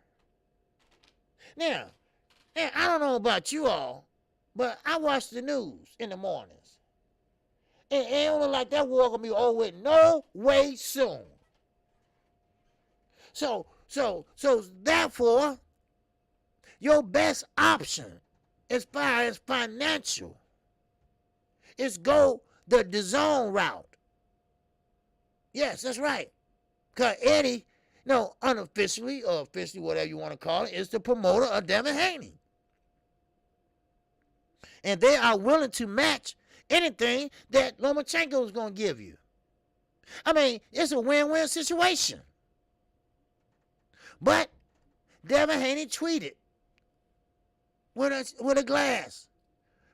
Now, I don't know about you all, but I watch the news in the mornings. And it don't look like that war gonna be over with no way soon. So therefore, your best option as far as financial is go the DAZN route. Yes, that's right. Because Eddie, unofficially or officially, whatever you want to call it, is the promoter of Devin Haney. And they are willing to match anything that Lomachenko is going to give you. I mean, it's a win-win situation. But Devin Haney tweeted with a glass,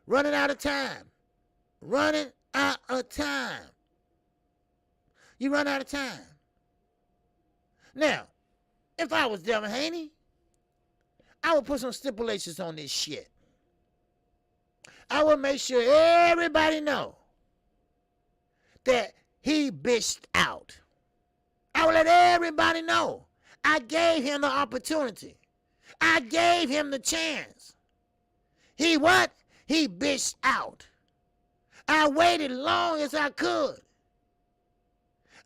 running out of time. Running out of time. You run out of time. Now, if I was Devin Haney, I would put some stipulations on this shit. I would make sure everybody know that he bitched out. I would let everybody know. I gave him the opportunity. I gave him the chance. He what? He bitched out. I waited long as I could.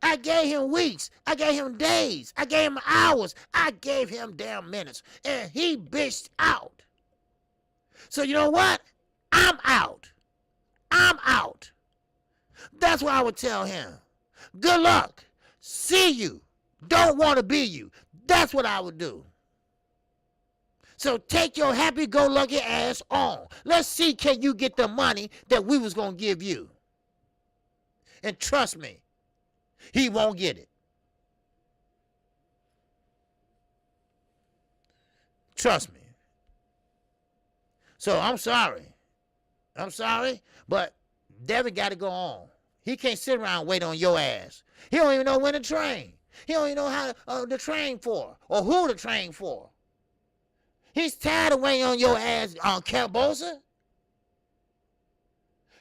I gave him weeks. I gave him days. I gave him hours. I gave him damn minutes. And he bitched out. So you know what? I'm out. I'm out. That's what I would tell him. Good luck. See you. Don't want to be you. That's what I would do. So take your happy-go-lucky ass on. Let's see, can you get the money that we was going to give you? And trust me, he won't get it. Trust me. So I'm sorry. But Derrick got to go on. He can't sit around and wait on your ass. He don't even know when to train. He don't even know how to train for or who to train for. He's tired of waiting on your ass on Cambosa.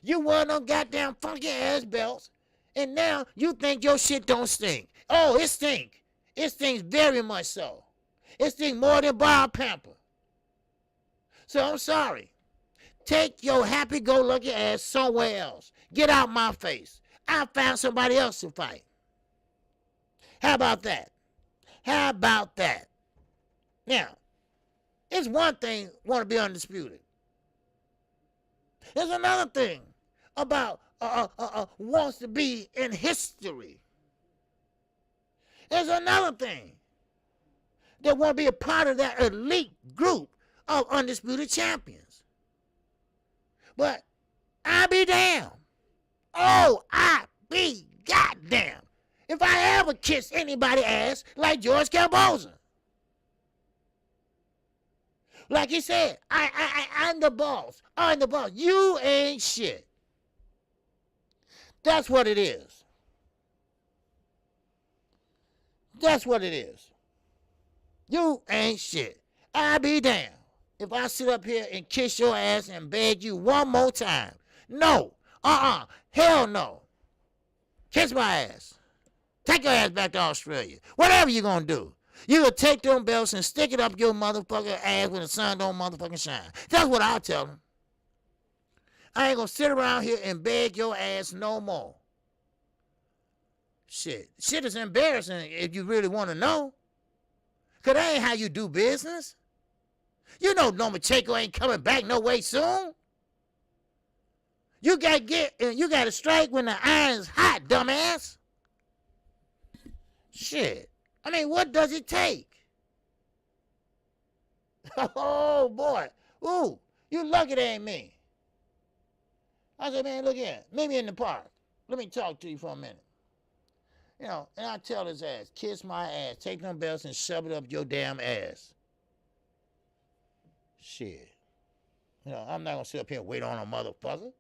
You wore them goddamn funky ass belts, and now you think your shit don't stink. Oh, it stink. It stinks very much so. It stinks more than Bob Pamper. So I'm sorry. Take your happy-go-lucky ass somewhere else. Get out my face. I found somebody else to fight. How about that? How about that? Now, it's one thing want to be undisputed. There's another thing about wants to be in history. There's another thing that want to be a part of that elite group of undisputed champions. But I be damned. Oh, I be goddamn if I ever kiss anybody's ass like George Cambosa. Like he said, I'm the boss. I'm the boss. You ain't shit. That's what it is. That's what it is. You ain't shit. I be damned if I sit up here and kiss your ass and beg you one more time. No. Hell no. Kiss my ass. Take your ass back to Australia. Whatever you gonna do. You gonna take them belts and stick it up your motherfucking ass when the sun don't motherfucking shine. That's what I'll tell them. I ain't gonna sit around here and beg your ass no more. Shit is embarrassing if you really want to know. Cause that ain't how you do business. You know Lomachenko ain't coming back no way soon. You gotta strike when the iron's hot, dumbass. Shit. I mean, what does it take? Oh boy. Ooh, you lucky they ain't me. I said, man, look here. Meet me in the park. Let me talk to you for a minute. You know, and I tell his ass, kiss my ass, take them belts and shove it up your damn ass. Shit. You know, I'm not gonna sit up here and wait on a motherfucker.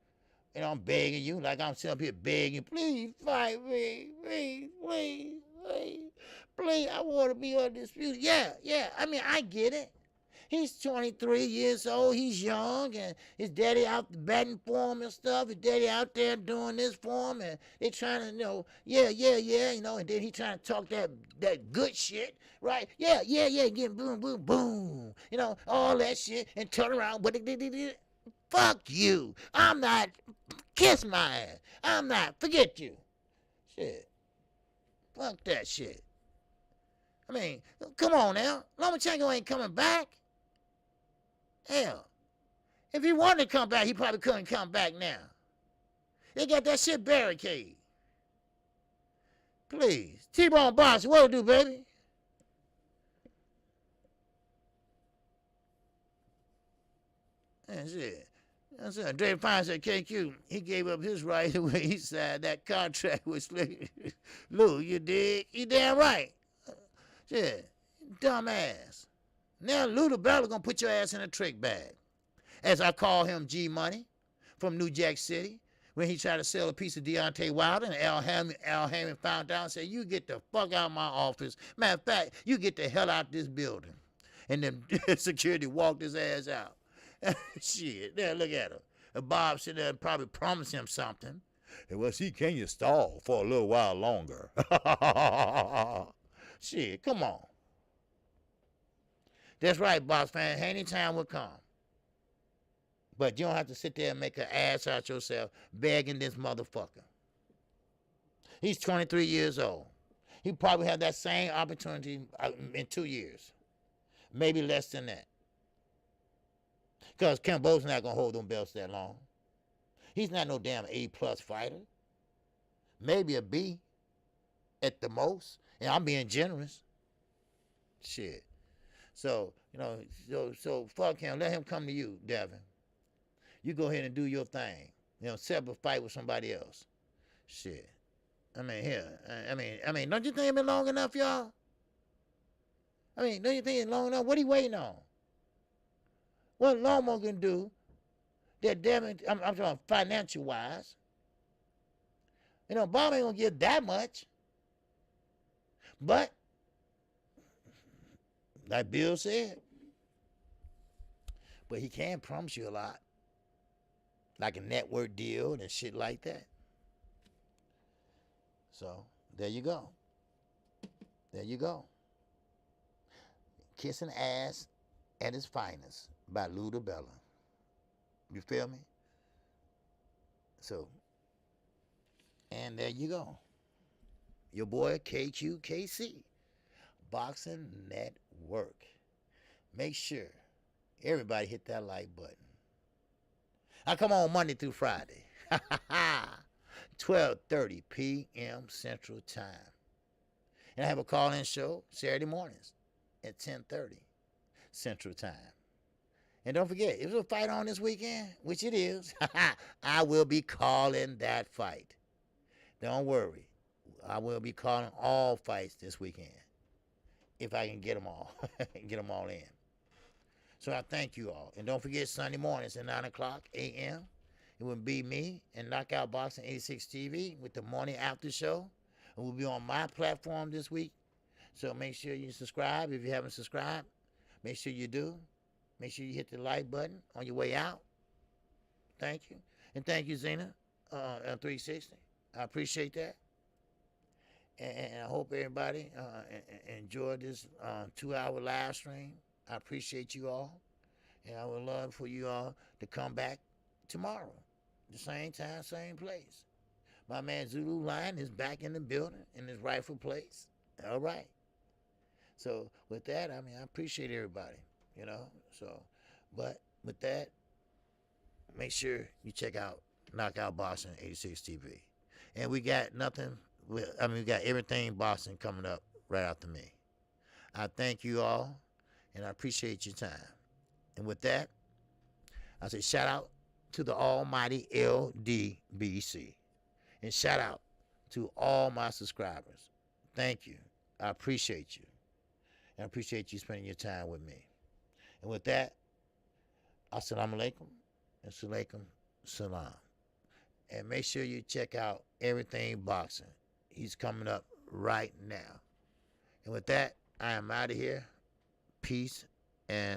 You know, I'm begging you like I'm sitting up here begging, please fight me, please, I want to be undisputed. Yeah, I mean, I get it. He's 23 years old, he's young, and his daddy out batting for him and stuff. His daddy out there doing this for him, and they trying to, you know, yeah, you know, and then he trying to talk that good shit, right? Yeah, getting boom, you know, all that shit, and turn around, but fuck you. I'm not, kiss my ass. I'm not, forget you. Shit. Fuck that shit. I mean, come on now. Lomachenko ain't coming back. Hell, if he wanted to come back, he probably couldn't come back now. They got that shit barricade. Please. T-Bone Boss, what it do, baby? That's it. That's it. Dre Fine said, KQ, he gave up his right when he signed that contract with Lou, you dig? You damn right. Shit, dumbass. Now Lou the Bella gonna put your ass in a trick bag. As I call him G Money from New Jack City, when he tried to sell a piece of Deontay Wilder, and Al Hammond found out and said, you get the fuck out of my office. Matter of fact, you get the hell out this building. And then security walked his ass out. Shit, there, look at him. And Bob sitting there and probably promised him something. And well, see, can you stall for a little while longer? Shit, come on. That's right, boss fan. Any time will come. But you don't have to sit there and make an ass out yourself begging this motherfucker. He's 23 years old. He probably had that same opportunity in 2 years. Maybe less than that. Because Cambosa's not going to hold them belts that long. He's not no damn A-plus fighter. Maybe a B at the most. And I'm being generous. Shit. So, you know, so fuck him. Let him come to you, Devin. You go ahead and do your thing. You know, set up a fight with somebody else. Shit. I mean, here. I mean, don't you think it's been long enough, y'all? I mean, don't you think it's long enough? What are you waiting on? What Lomo can do, that damn it, I'm talking financial wise. You know, Bob ain't gonna give that much. But, like Bill said, but he can promise you a lot. Like a network deal and shit like that. So, there you go. There you go. Kissing Ass at Its Finest by Luda Bella. You feel me? So, and there you go. Your boy KQKC, Boxing Network. Make sure everybody hit that like button. I come on Monday through Friday. 12:30 p.m. Central Time. And I have a call-in show Saturday mornings at 10:30 Central Time. And don't forget, if there's a fight on this weekend, which it is, I will be calling that fight. Don't worry. I will be calling all fights this weekend. If I can get them all. Get them all in. So I thank you all. And don't forget Sunday mornings at 9 o'clock a.m. It will be me and Knockout Boxing 86 TV with the morning after show. It will be on my platform this week. So make sure you subscribe. If you haven't subscribed, make sure you do. Make sure you hit the like button on your way out. Thank you. And thank you, Zena, 360. I appreciate that. And I hope everybody enjoyed this 2-hour live stream. I appreciate you all. And I would love for you all to come back tomorrow. The same time, same place. My man Zulu Lion is back in the building in his rightful place. All right. So with that, I mean, I appreciate everybody, you know. So, but with that, make sure you check out Knockout Boxing 86 TV. And we got nothing, we got everything boxing coming up right after me. I thank you all, and I appreciate your time. And with that, I say shout out to the almighty LDBC. And shout out to all my subscribers. Thank you. I appreciate you. And I appreciate you spending your time with me. And with that, assalamu alaikum and salaikum salam. And make sure you check out Everything Boxing. He's coming up right now. And with that, I am out of here. Peace and